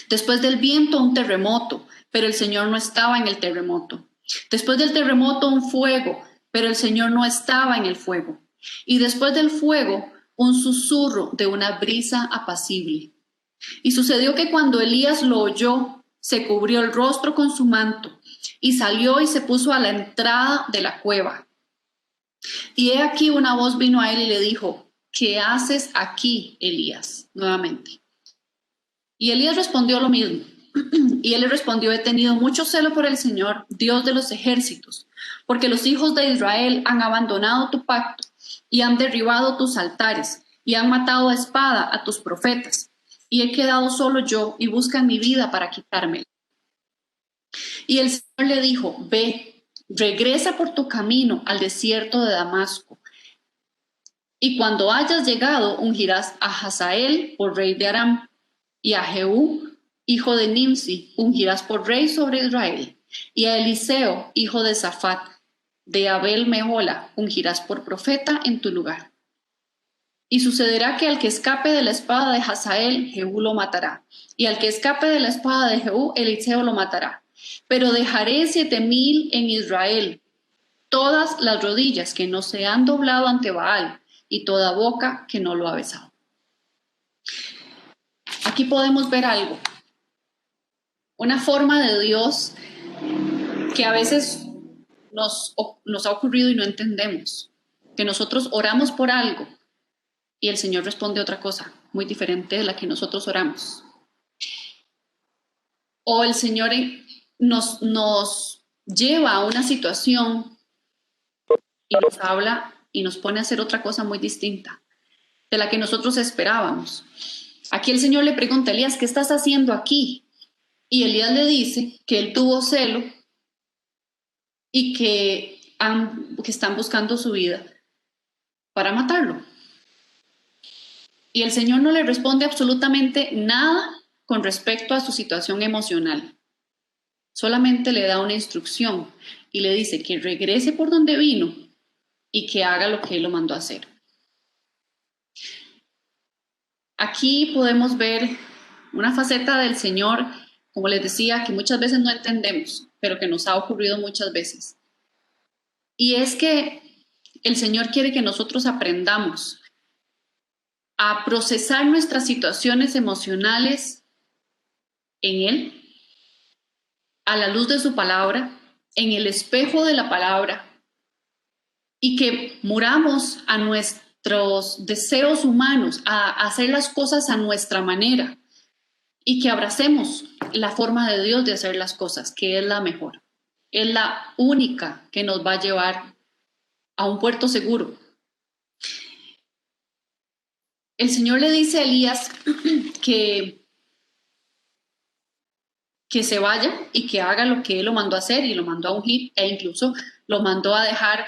S1: Después del viento un terremoto, pero el Señor no estaba en el terremoto. Después del terremoto un fuego, pero el Señor no estaba en el fuego. Y después del fuego un susurro de una brisa apacible. Y sucedió que cuando Elías lo oyó, se cubrió el rostro con su manto y salió y se puso a la entrada de la cueva. Y he aquí una voz vino a él y le dijo, ¿qué haces aquí, Elías? Nuevamente. Y Elías respondió lo mismo. Y él le respondió, he tenido mucho celo por el Señor, Dios de los ejércitos, porque los hijos de Israel han abandonado tu pacto y han derribado tus altares y han matado a espada a tus profetas. Y he quedado solo yo y buscan mi vida para quitármela. Y el Señor le dijo, ve, regresa por tu camino al desierto de Damasco. Y cuando hayas llegado, ungirás a Hazael por rey de Aram y a Jehú, hijo de Nimsi, ungirás por rey sobre Israel. Y a Eliseo, hijo de Safat, de Abel Mehola, ungirás por profeta en tu lugar. Y sucederá que al que escape de la espada de Hazael, Jehú lo matará. Y al que escape de la espada de Jehú, Eliseo lo matará. Pero dejaré 7,000 en Israel, todas las rodillas que no se han doblado ante Baal, y toda boca que no lo ha besado. Aquí podemos ver algo. Una forma de Dios que a veces nos ha ocurrido y no entendemos. Que nosotros oramos por algo y el Señor responde otra cosa muy diferente de la que nosotros oramos. O el Señor nos lleva a una situación y nos habla y nos pone a hacer otra cosa muy distinta de la que nosotros esperábamos. Aquí el Señor le pregunta a Elías, ¿qué estás haciendo aquí? Y Elías le dice que él tuvo celo y que están buscando su vida para matarlo. Y el Señor no le responde absolutamente nada con respecto a su situación emocional. Solamente le da una instrucción y le dice que regrese por donde vino y que haga lo que él lo mandó a hacer. Aquí podemos ver una faceta del Señor, como les decía, que muchas veces no entendemos, pero que nos ha ocurrido muchas veces. Y es que el Señor quiere que nosotros aprendamos a procesar nuestras situaciones emocionales en Él, a la luz de su palabra, en el espejo de la palabra, y que muramos a nuestros deseos humanos, a hacer las cosas a nuestra manera, y que abracemos la forma de Dios de hacer las cosas, que es la mejor, es la única que nos va a llevar a un puerto seguro. El Señor le dice a Elías que se vaya y que haga lo que él lo mandó a hacer, y lo mandó a ungir, e incluso lo mandó a dejar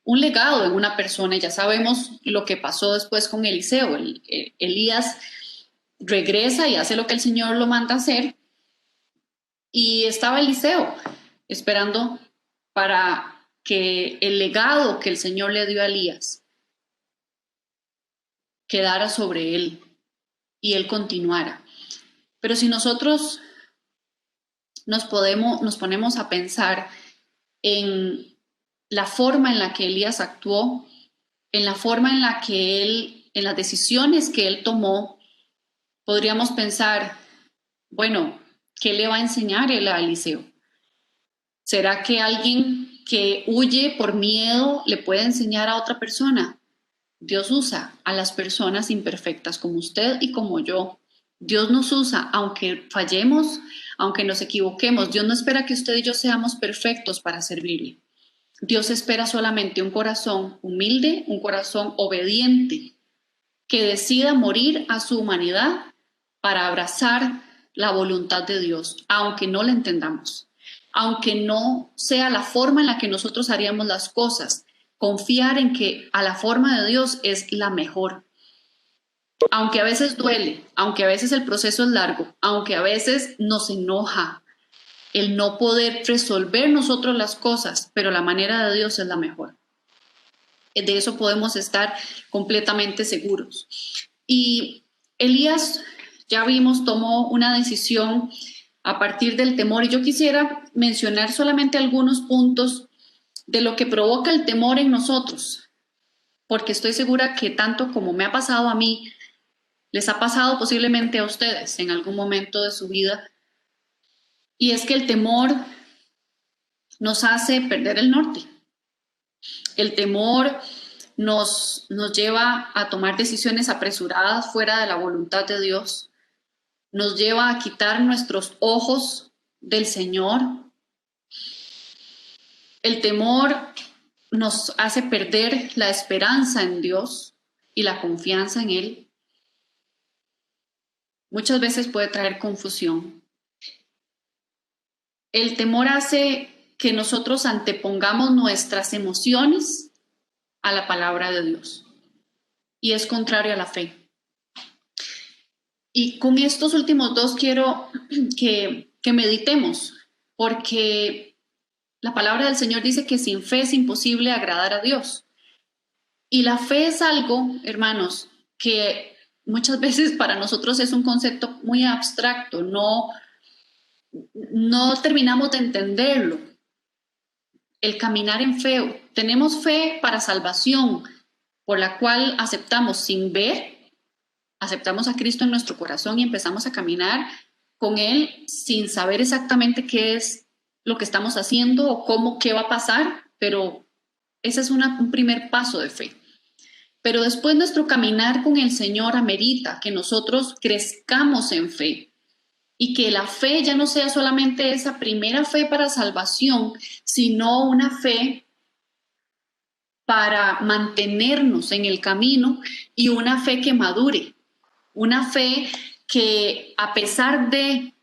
S1: un legado en una persona. Y ya sabemos lo que pasó después con Eliseo. Elías regresa y hace lo que el Señor lo manda a hacer, y estaba Eliseo esperando para que el legado que el Señor le dio a Elías quedara sobre él y él continuara. Pero si nosotros nos ponemos a pensar en la forma en la que Elías actuó, en la forma en la que en las decisiones que él tomó, podríamos pensar, bueno, ¿qué le va a enseñar él a Eliseo? ¿Será que alguien que huye por miedo le puede enseñar a otra persona? Dios usa a las personas imperfectas como usted y como yo. Dios nos usa, aunque fallemos, aunque nos equivoquemos. Dios no espera que usted y yo seamos perfectos para servirle. Dios espera solamente un corazón humilde, un corazón obediente, que decida morir a su humanidad para abrazar la voluntad de Dios, aunque no la entendamos, aunque no sea la forma en la que nosotros haríamos las cosas. Confiar en que a la forma de Dios es la mejor. Aunque a veces duele, aunque a veces el proceso es largo, aunque a veces nos enoja el no poder resolver nosotros las cosas, pero la manera de Dios es la mejor. De eso podemos estar completamente seguros. Y Elías, ya vimos, tomó una decisión a partir del temor, y yo quisiera mencionar solamente algunos puntos de lo que provoca el temor en nosotros, porque estoy segura que tanto como me ha pasado a mí, les ha pasado posiblemente a ustedes en algún momento de su vida, y es que el temor nos hace perder el norte. El temor nos lleva a tomar decisiones apresuradas fuera de la voluntad de Dios, nos lleva a quitar nuestros ojos del Señor. El temor nos hace perder la esperanza en Dios y la confianza en Él. Muchas veces puede traer confusión. El temor hace que nosotros antepongamos nuestras emociones a la palabra de Dios, y es contrario a la fe. Y con estos últimos dos quiero que meditemos, porque la palabra del Señor dice que sin fe es imposible agradar a Dios. Y la fe es algo, hermanos, que muchas veces para nosotros es un concepto muy abstracto, no terminamos de entenderlo. El caminar en fe, tenemos fe para salvación, por la cual aceptamos sin ver, aceptamos a Cristo en nuestro corazón y empezamos a caminar con Él sin saber exactamente qué es lo que estamos haciendo o qué va a pasar, pero ese es un primer paso de fe. Pero después nuestro caminar con el Señor amerita que nosotros crezcamos en fe, y que la fe ya no sea solamente esa primera fe para salvación, sino una fe para mantenernos en el camino y una fe que madure, una fe que a pesar de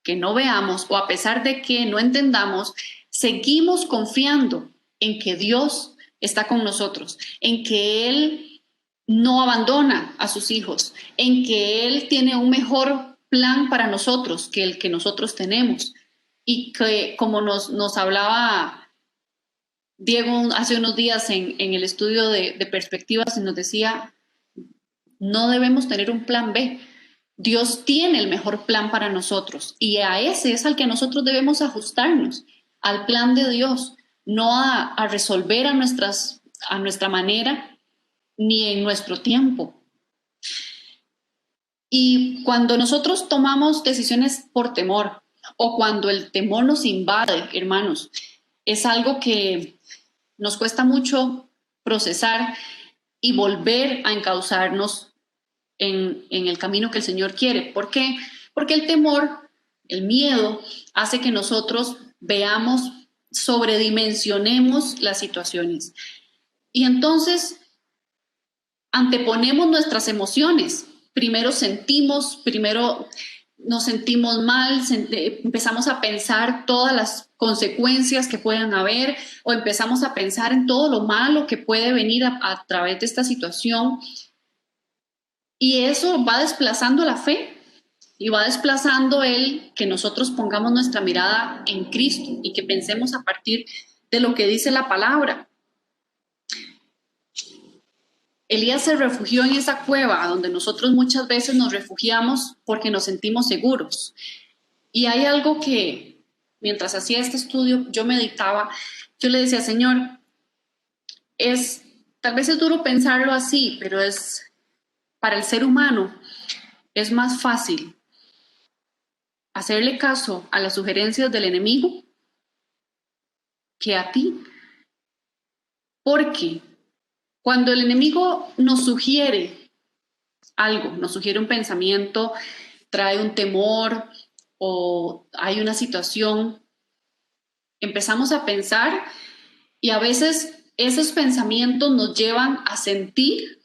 S1: que no veamos o a pesar de que no entendamos, seguimos confiando en que Dios está con nosotros, en que Él no abandona a sus hijos, en que Él tiene un mejor plan para nosotros que el que nosotros tenemos. Y que como nos hablaba Diego hace unos días en el estudio de perspectivas, nos decía, no debemos tener un plan B. Dios tiene el mejor plan para nosotros y a ese es al que nosotros debemos ajustarnos, al plan de Dios, no a resolver a nuestra manera ni en nuestro tiempo. Y cuando nosotros tomamos decisiones por temor o cuando el temor nos invade, hermanos, es algo que nos cuesta mucho procesar y volver a encauzarnos en el camino que el Señor quiere. ¿Por qué? Porque el temor, el miedo, hace que nosotros veamos, sobredimensionemos las situaciones. Y entonces anteponemos nuestras emociones. Primero nos sentimos mal, empezamos a pensar todas las consecuencias que puedan haber o empezamos a pensar en todo lo malo que puede venir a través de esta situación. Y eso va desplazando la fe y va desplazando el que nosotros pongamos nuestra mirada en Cristo y que pensemos a partir de lo que dice la palabra. Elías se refugió en esa cueva donde nosotros muchas veces nos refugiamos porque nos sentimos seguros. Y hay algo que, mientras hacía este estudio, yo meditaba, yo le decía, Señor, tal vez es duro pensarlo así, pero para el ser humano es más fácil hacerle caso a las sugerencias del enemigo que a ti. Porque cuando el enemigo nos sugiere algo, nos sugiere un pensamiento, trae un temor o hay una situación, empezamos a pensar y a veces esos pensamientos nos llevan a sentir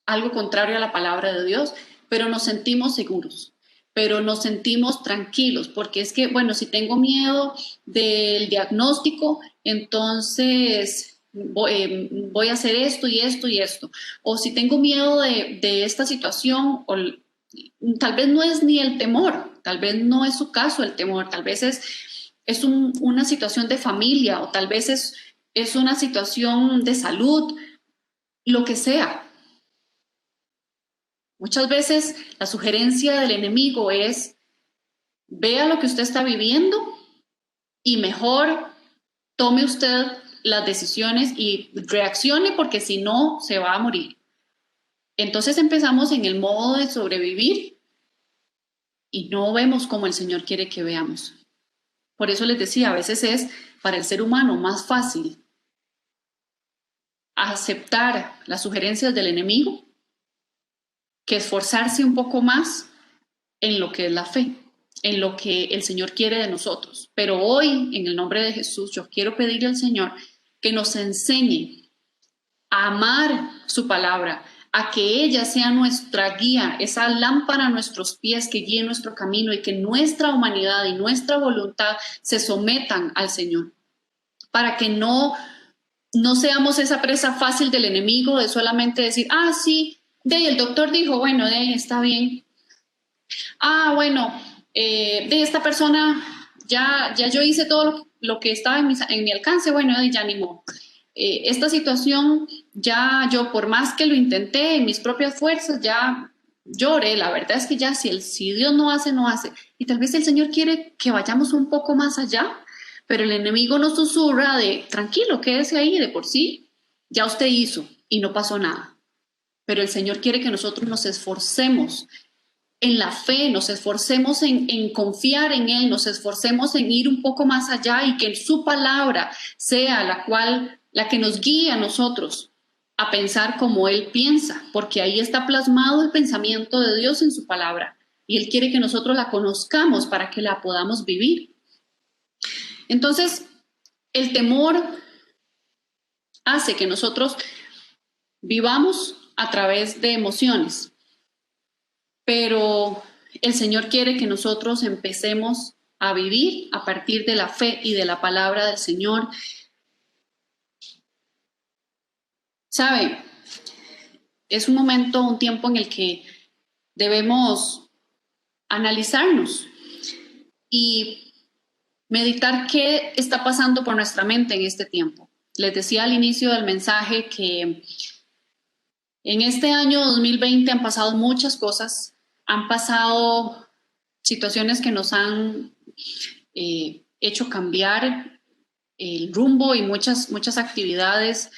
S1: algo contrario a la palabra de Dios, pero nos sentimos seguros, pero nos sentimos tranquilos, porque es que, bueno, si tengo miedo del diagnóstico, entonces voy a hacer esto y esto y esto. O si tengo miedo de esta situación, o tal vez no es ni el temor, tal vez no es su caso el temor, tal vez es una situación de familia o tal vez es una situación de salud, lo que sea. Muchas veces la sugerencia del enemigo es, vea lo que usted está viviendo y mejor tome usted las decisiones y reaccione porque si no se va a morir. Entonces empezamos en el modo de sobrevivir y no vemos como el Señor quiere que veamos. Por eso les decía, a veces es para el ser humano más fácil aceptar las sugerencias del enemigo que esforzarse un poco más en lo que es la fe, en lo que el Señor quiere de nosotros. Pero hoy, en el nombre de Jesús, yo quiero pedirle al Señor que nos enseñe a amar su palabra, a que ella sea nuestra guía, esa lámpara a nuestros pies que guíe nuestro camino y que nuestra humanidad y nuestra voluntad se sometan al Señor, para que no seamos esa presa fácil del enemigo de solamente decir, sí, de ahí el doctor dijo, bueno, de ahí está bien. Bueno, de esta persona ya yo hice todo lo que estaba en mi alcance, bueno, ya ni modo. Esta situación ya yo por más que lo intenté en mis propias fuerzas, ya lloré, la verdad es que ya si Dios no hace, no hace. Y tal vez el Señor quiere que vayamos un poco más allá, pero el enemigo nos susurra de, tranquilo, quédese ahí, de por sí, ya usted hizo y no pasó nada. Pero el Señor quiere que nosotros nos esforcemos en la fe, nos esforcemos en confiar en Él, nos esforcemos en ir un poco más allá y que su palabra sea la que nos guíe a nosotros a pensar como Él piensa, porque ahí está plasmado el pensamiento de Dios en su palabra y Él quiere que nosotros la conozcamos para que la podamos vivir. Entonces, el temor hace que nosotros vivamos a través de emociones, pero el Señor quiere que nosotros empecemos a vivir a partir de la fe y de la palabra del Señor. ¿Sabe? Es un momento, un tiempo en el que debemos analizarnos y meditar qué está pasando por nuestra mente en este tiempo. Les decía al inicio del mensaje que en este año 2020 han pasado muchas cosas, han pasado situaciones que nos han hecho cambiar el rumbo y muchas actividades.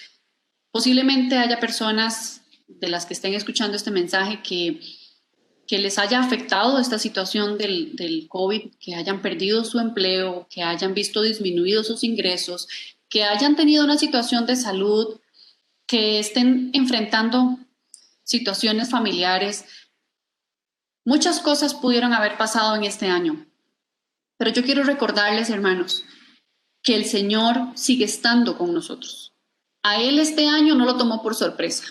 S1: Posiblemente haya personas de las que estén escuchando este mensaje que les haya afectado esta situación del COVID, que hayan perdido su empleo, que hayan visto disminuidos sus ingresos, que hayan tenido una situación de salud, que estén enfrentando situaciones familiares. Muchas cosas pudieron haber pasado en este año, pero yo quiero recordarles, hermanos, que el Señor sigue estando con nosotros. A Él este año no lo tomó por sorpresa.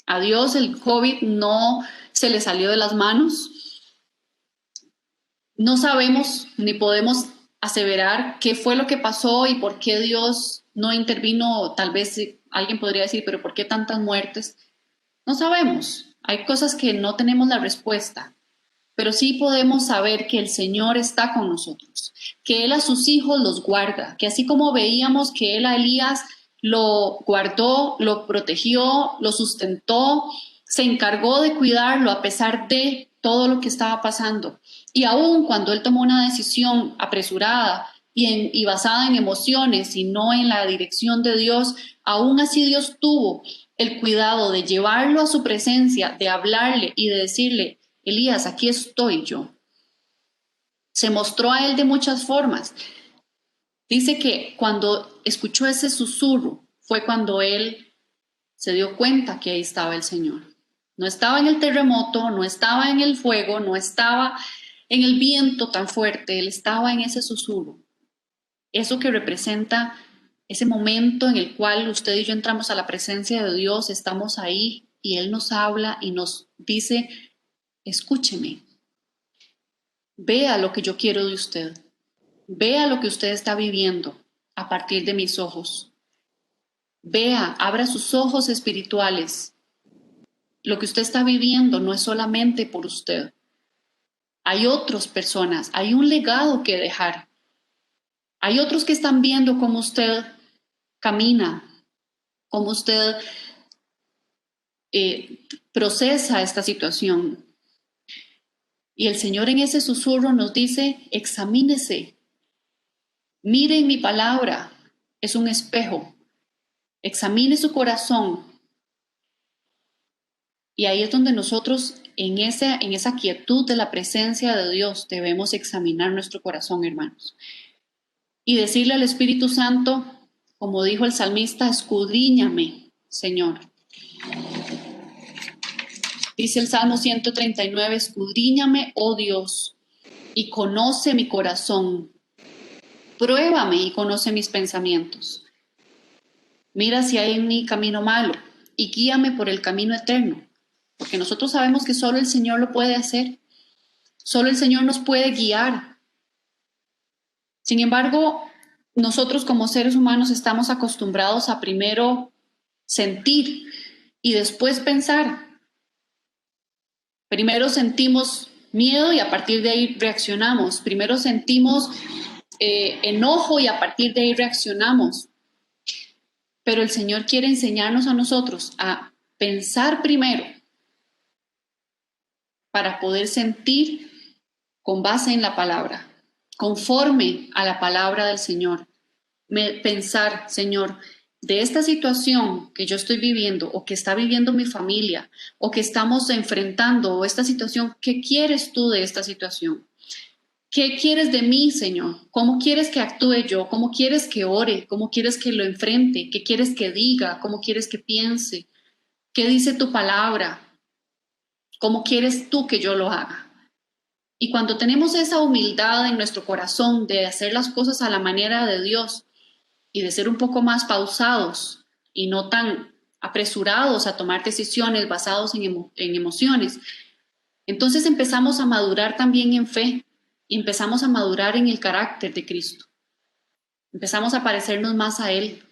S1: A Dios el COVID no se le salió de las manos. No sabemos ni podemos aseverar qué fue lo que pasó y por qué Dios no intervino. Tal vez alguien podría decir, pero ¿por qué tantas muertes? No sabemos. Hay cosas que no tenemos la respuesta, pero sí podemos saber que el Señor está con nosotros, que Él a sus hijos los guarda, que así como veíamos que Él a Elías lo guardó, lo protegió, lo sustentó, se encargó de cuidarlo a pesar de todo lo que estaba pasando. Y aún cuando Él tomó una decisión apresurada y basada en emociones y no en la dirección de Dios, aún así Dios tuvo el cuidado de llevarlo a su presencia, de hablarle y de decirle, Elías, aquí estoy yo. Se mostró a él de muchas formas. Dice que cuando escuchó ese susurro fue cuando él se dio cuenta que ahí estaba el Señor. No estaba en el terremoto, no estaba en el fuego, no estaba en el viento tan fuerte, él estaba en ese susurro. Eso que representa ese momento en el cual usted y yo entramos a la presencia de Dios, estamos ahí y Él nos habla y nos dice, escúcheme, vea lo que yo quiero de usted, vea lo que usted está viviendo a partir de mis ojos. Vea, abra sus ojos espirituales. Lo que usted está viviendo no es solamente por usted. Hay otras personas, hay un legado que dejar. Hay otros que están viendo cómo usted camina, cómo usted procesa esta situación. Y el Señor en ese susurro nos dice, examínese, miren mi palabra, es un espejo, examine su corazón. Y ahí es donde nosotros, en esa quietud de la presencia de Dios, debemos examinar nuestro corazón, hermanos. Y decirle al Espíritu Santo, como dijo el salmista, escudriñame, Señor. Dice el Salmo 139, escudriñame, oh Dios, y conoce mi corazón. Pruébame y conoce mis pensamientos. Mira si hay en mí camino malo y guíame por el camino eterno. Porque nosotros sabemos que solo el Señor lo puede hacer. Solo el Señor nos puede guiar. Sin embargo, nosotros como seres humanos estamos acostumbrados a primero sentir y después pensar. Primero sentimos miedo y a partir de ahí reaccionamos. Primero sentimos enojo y a partir de ahí reaccionamos. Pero el Señor quiere enseñarnos a nosotros a pensar primero para poder sentir con base en la palabra, conforme a la palabra del Señor. Pensar, Señor, de esta situación que yo estoy viviendo o que está viviendo mi familia o que estamos enfrentando o esta situación, ¿qué quieres tú de esta situación? ¿Qué quieres de mí, Señor? ¿Cómo quieres que actúe yo? ¿Cómo quieres que ore? ¿Cómo quieres que lo enfrente? ¿Qué quieres que diga? ¿Cómo quieres que piense? ¿Qué dice tu palabra? ¿Cómo quieres tú que yo lo haga? Y cuando tenemos esa humildad en nuestro corazón de hacer las cosas a la manera de Dios y de ser un poco más pausados y no tan apresurados a tomar decisiones basados en emociones, entonces empezamos a madurar también en fe y empezamos a madurar en el carácter de Cristo. Empezamos a parecernos más a Él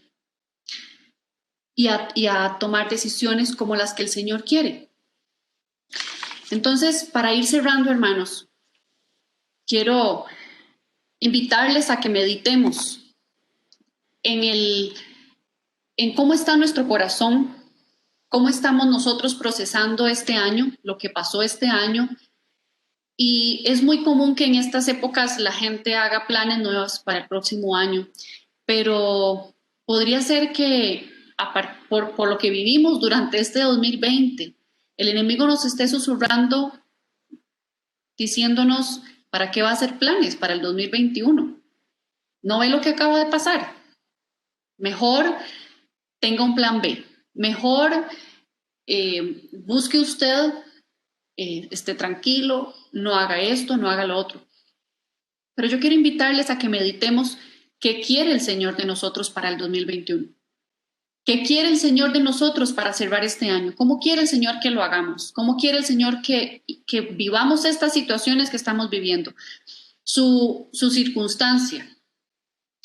S1: y a tomar decisiones como las que el Señor quiere. Entonces, para ir cerrando, hermanos, quiero invitarles a que meditemos en cómo está nuestro corazón, cómo estamos nosotros procesando este año, lo que pasó este año. Y es muy común que en estas épocas la gente haga planes nuevos para el próximo año, pero podría ser que por lo que vivimos durante este 2020, el enemigo nos esté susurrando, diciéndonos para qué va a hacer planes para el 2021. ¿No ve lo que acaba de pasar? Mejor tenga un plan B. Mejor busque usted, esté tranquilo, no haga esto, no haga lo otro. Pero yo quiero invitarles a que meditemos qué quiere el Señor de nosotros para el 2021. ¿Qué quiere el Señor de nosotros para cerrar este año? ¿Cómo quiere el Señor que lo hagamos? ¿Cómo quiere el Señor que vivamos estas situaciones que estamos viviendo? Su circunstancia,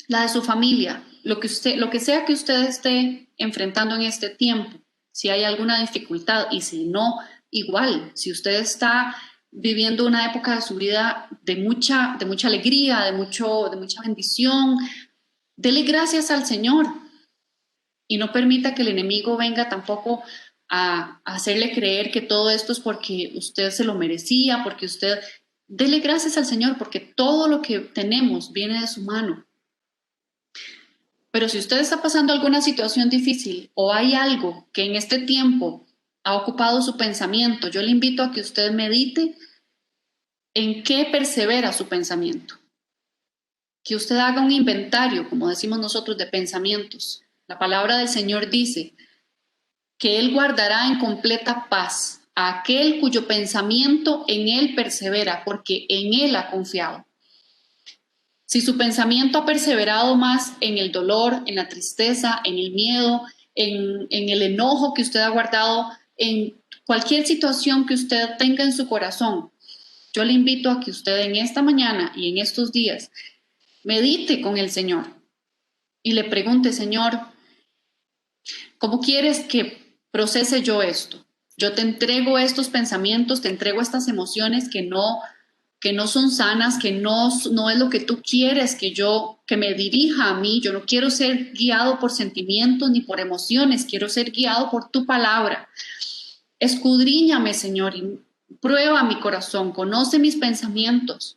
S1: la de su familia, lo que sea que usted esté enfrentando en este tiempo, si hay alguna dificultad y si no, igual, si usted está viviendo una época de su vida de mucha alegría, de mucha bendición, dele gracias al Señor y no permita que el enemigo venga tampoco a hacerle creer que todo esto es porque usted se lo merecía, porque usted... Dele gracias al Señor porque todo lo que tenemos viene de su mano. Pero si usted está pasando alguna situación difícil o hay algo que en este tiempo ha ocupado su pensamiento, yo le invito a que usted medite en qué persevera su pensamiento. Que usted haga un inventario, como decimos nosotros, de pensamientos. La palabra del Señor dice que Él guardará en completa paz a aquel cuyo pensamiento en Él persevera, porque en Él ha confiado. Si su pensamiento ha perseverado más en el dolor, en la tristeza, en el miedo, en el enojo que usted ha guardado, en cualquier situación que usted tenga en su corazón, yo le invito a que usted en esta mañana y en estos días medite con el Señor y le pregunte, Señor, ¿cómo quieres que procese yo esto? Yo te entrego estos pensamientos, te entrego estas emociones que no son sanas, que no es lo que tú quieres que me dirija a mí. Yo no quiero ser guiado por sentimientos ni por emociones, quiero ser guiado por tu palabra. Escudriñame, Señor, y prueba mi corazón, conoce mis pensamientos.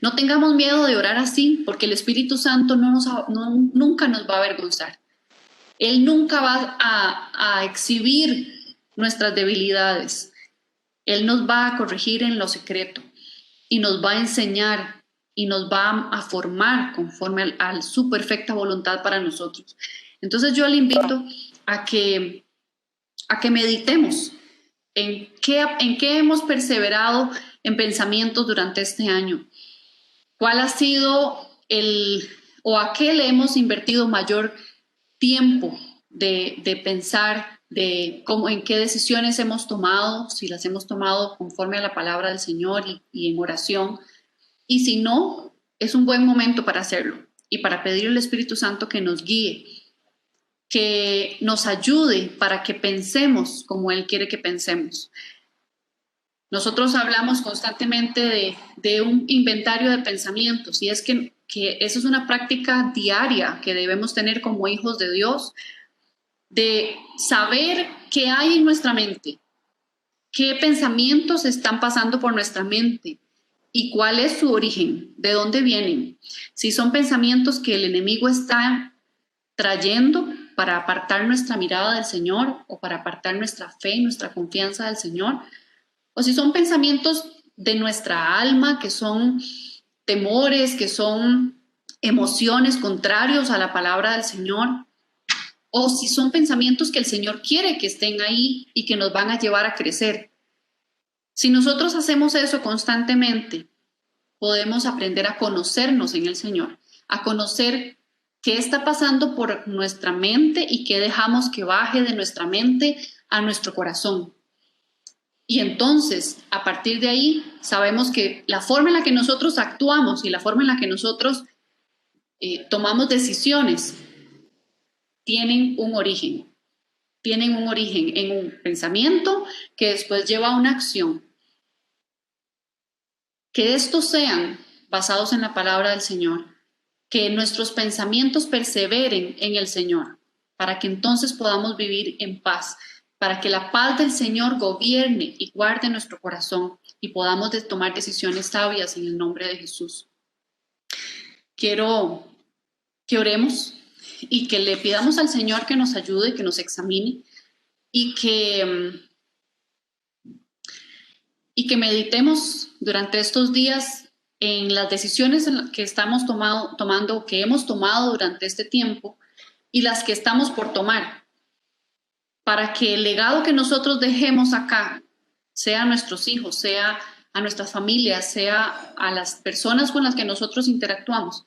S1: No tengamos miedo de orar así, porque el Espíritu Santo nunca nos va a avergonzar. Él nunca va a exhibir nuestras debilidades. Él nos va a corregir en lo secreto y nos va a enseñar y nos va a formar conforme a su perfecta voluntad para nosotros. Entonces yo le invito a que meditemos en qué hemos perseverado en pensamientos durante este año. ¿Cuál ha sido o a qué le hemos invertido mayor tiempo de pensar, de en qué decisiones hemos tomado, si las hemos tomado conforme a la palabra del Señor y en oración? Y si no, es un buen momento para hacerlo y para pedir al Espíritu Santo que nos guíe, que nos ayude para que pensemos como Él quiere que pensemos. Nosotros hablamos constantemente de un inventario de pensamientos y es que eso es una práctica diaria que debemos tener como hijos de Dios, de saber qué hay en nuestra mente, qué pensamientos están pasando por nuestra mente y cuál es su origen, de dónde vienen. Si son pensamientos que el enemigo está trayendo para apartar nuestra mirada del Señor o para apartar nuestra fe y nuestra confianza del Señor, o si son pensamientos de nuestra alma, que son temores, que son emociones contrarios a la palabra del Señor, o si son pensamientos que el Señor quiere que estén ahí y que nos van a llevar a crecer. Si nosotros hacemos eso constantemente, podemos aprender a conocernos en el Señor, a conocer ¿Qué está pasando por nuestra mente y qué dejamos que baje de nuestra mente a nuestro corazón? Y entonces, a partir de ahí, sabemos que la forma en la que nosotros actuamos y la forma en la que nosotros tomamos decisiones tienen un origen en un pensamiento que después lleva a una acción. Que estos sean basados en la palabra del Señor, que nuestros pensamientos perseveren en el Señor, para que entonces podamos vivir en paz, para que la paz del Señor gobierne y guarde nuestro corazón y podamos tomar decisiones sabias en el nombre de Jesús. Quiero que oremos y que le pidamos al Señor que nos ayude, que nos examine y que meditemos durante estos días en las decisiones que estamos tomando, que hemos tomado durante este tiempo y las que estamos por tomar, para que el legado que nosotros dejemos acá, sea a nuestros hijos, sea a nuestras familias, sea a las personas con las que nosotros interactuamos,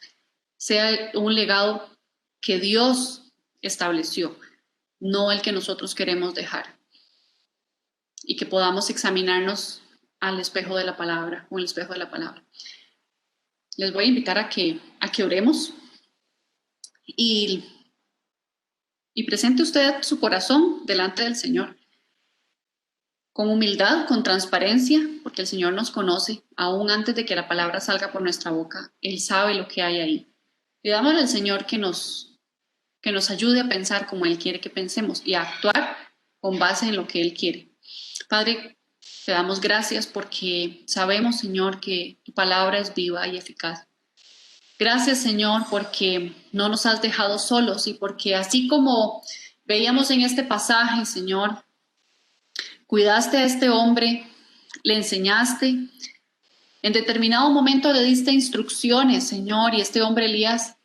S1: sea un legado que Dios estableció, no el que nosotros queremos dejar. Y que podamos examinarnos al espejo de la palabra, o el espejo de la palabra. Les voy a invitar a que oremos y presente usted su corazón delante del Señor, con humildad, con transparencia, porque el Señor nos conoce, aún antes de que la palabra salga por nuestra boca. Él sabe lo que hay ahí. Pidámosle al Señor que nos ayude a pensar como Él quiere que pensemos y a actuar con base en lo que Él quiere. Padre, te damos gracias porque sabemos, Señor, que tu palabra es viva y eficaz. Gracias, Señor, porque no nos has dejado solos y porque así como veíamos en este pasaje, Señor, cuidaste a este hombre, le enseñaste, en determinado momento le diste instrucciones, Señor, y este hombre Elías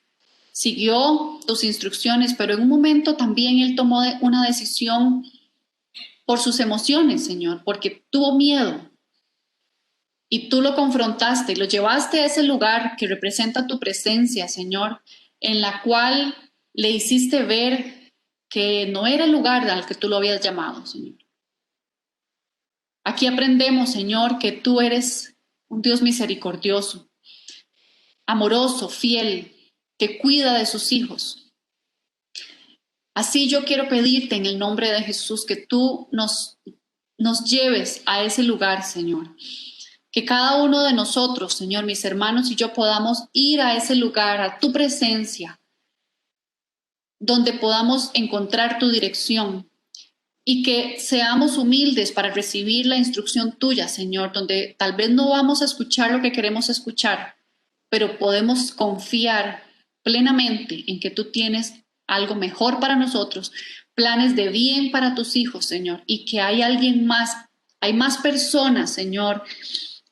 S1: siguió tus instrucciones, pero en un momento también él tomó una decisión por sus emociones, Señor, porque tuvo miedo. Y tú lo confrontaste, lo llevaste a ese lugar que representa tu presencia, Señor, en la cual le hiciste ver que no era el lugar al que tú lo habías llamado, Señor. Aquí aprendemos, Señor, que tú eres un Dios misericordioso, amoroso, fiel, que cuida de sus hijos. Así yo quiero pedirte en el nombre de Jesús que tú nos lleves a ese lugar, Señor. Que cada uno de nosotros, Señor, mis hermanos y yo podamos ir a ese lugar, a tu presencia, donde podamos encontrar tu dirección y que seamos humildes para recibir la instrucción tuya, Señor, donde tal vez no vamos a escuchar lo que queremos escuchar, pero podemos confiar plenamente en que tú tienes algo mejor para nosotros, planes de bien para tus hijos, Señor, y que hay alguien más, hay más personas, Señor.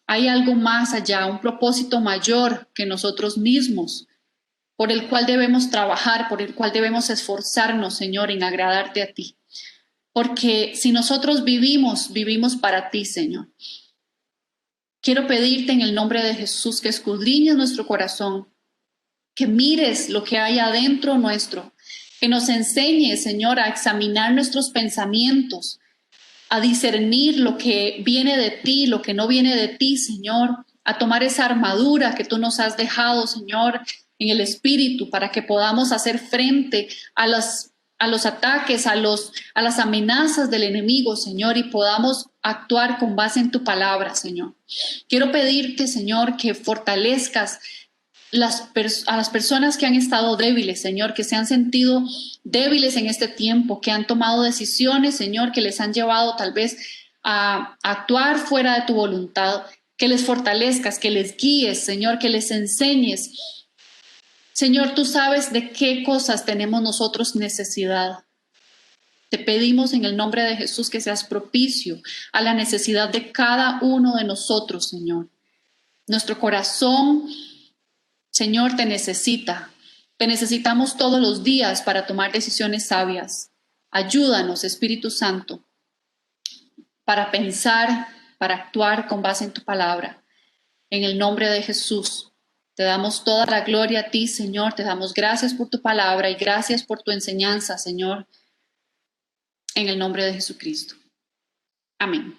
S1: Hay algo más allá, un propósito mayor que nosotros mismos, por el cual debemos trabajar, por el cual debemos esforzarnos, Señor, en agradarte a ti. Porque si nosotros vivimos para ti, Señor. Quiero pedirte en el nombre de Jesús que escudriñes nuestro corazón, que mires lo que hay adentro nuestro, que nos enseñes, Señor, a examinar nuestros pensamientos, a discernir lo que viene de ti, lo que no viene de ti, Señor, a tomar esa armadura que tú nos has dejado, Señor, en el Espíritu, para que podamos hacer frente a los ataques, a las amenazas del enemigo, Señor, y podamos actuar con base en tu palabra, Señor. Quiero pedirte, Señor, que fortalezcas a las personas que han estado débiles, Señor, que se han sentido débiles en este tiempo, que han tomado decisiones, Señor, que les han llevado tal vez a actuar fuera de tu voluntad, que les fortalezcas, que les guíes, Señor, que les enseñes. Señor, tú sabes de qué cosas tenemos nosotros necesidad. Te pedimos en el nombre de Jesús que seas propicio a la necesidad de cada uno de nosotros, Señor. Nuestro corazón, Señor, te necesita. Te necesitamos todos los días para tomar decisiones sabias. Ayúdanos, Espíritu Santo, para pensar, para actuar con base en tu palabra. En el nombre de Jesús. Te damos toda la gloria a ti, Señor. Te damos gracias por tu palabra y gracias por tu enseñanza, Señor, en el nombre de Jesucristo. Amén.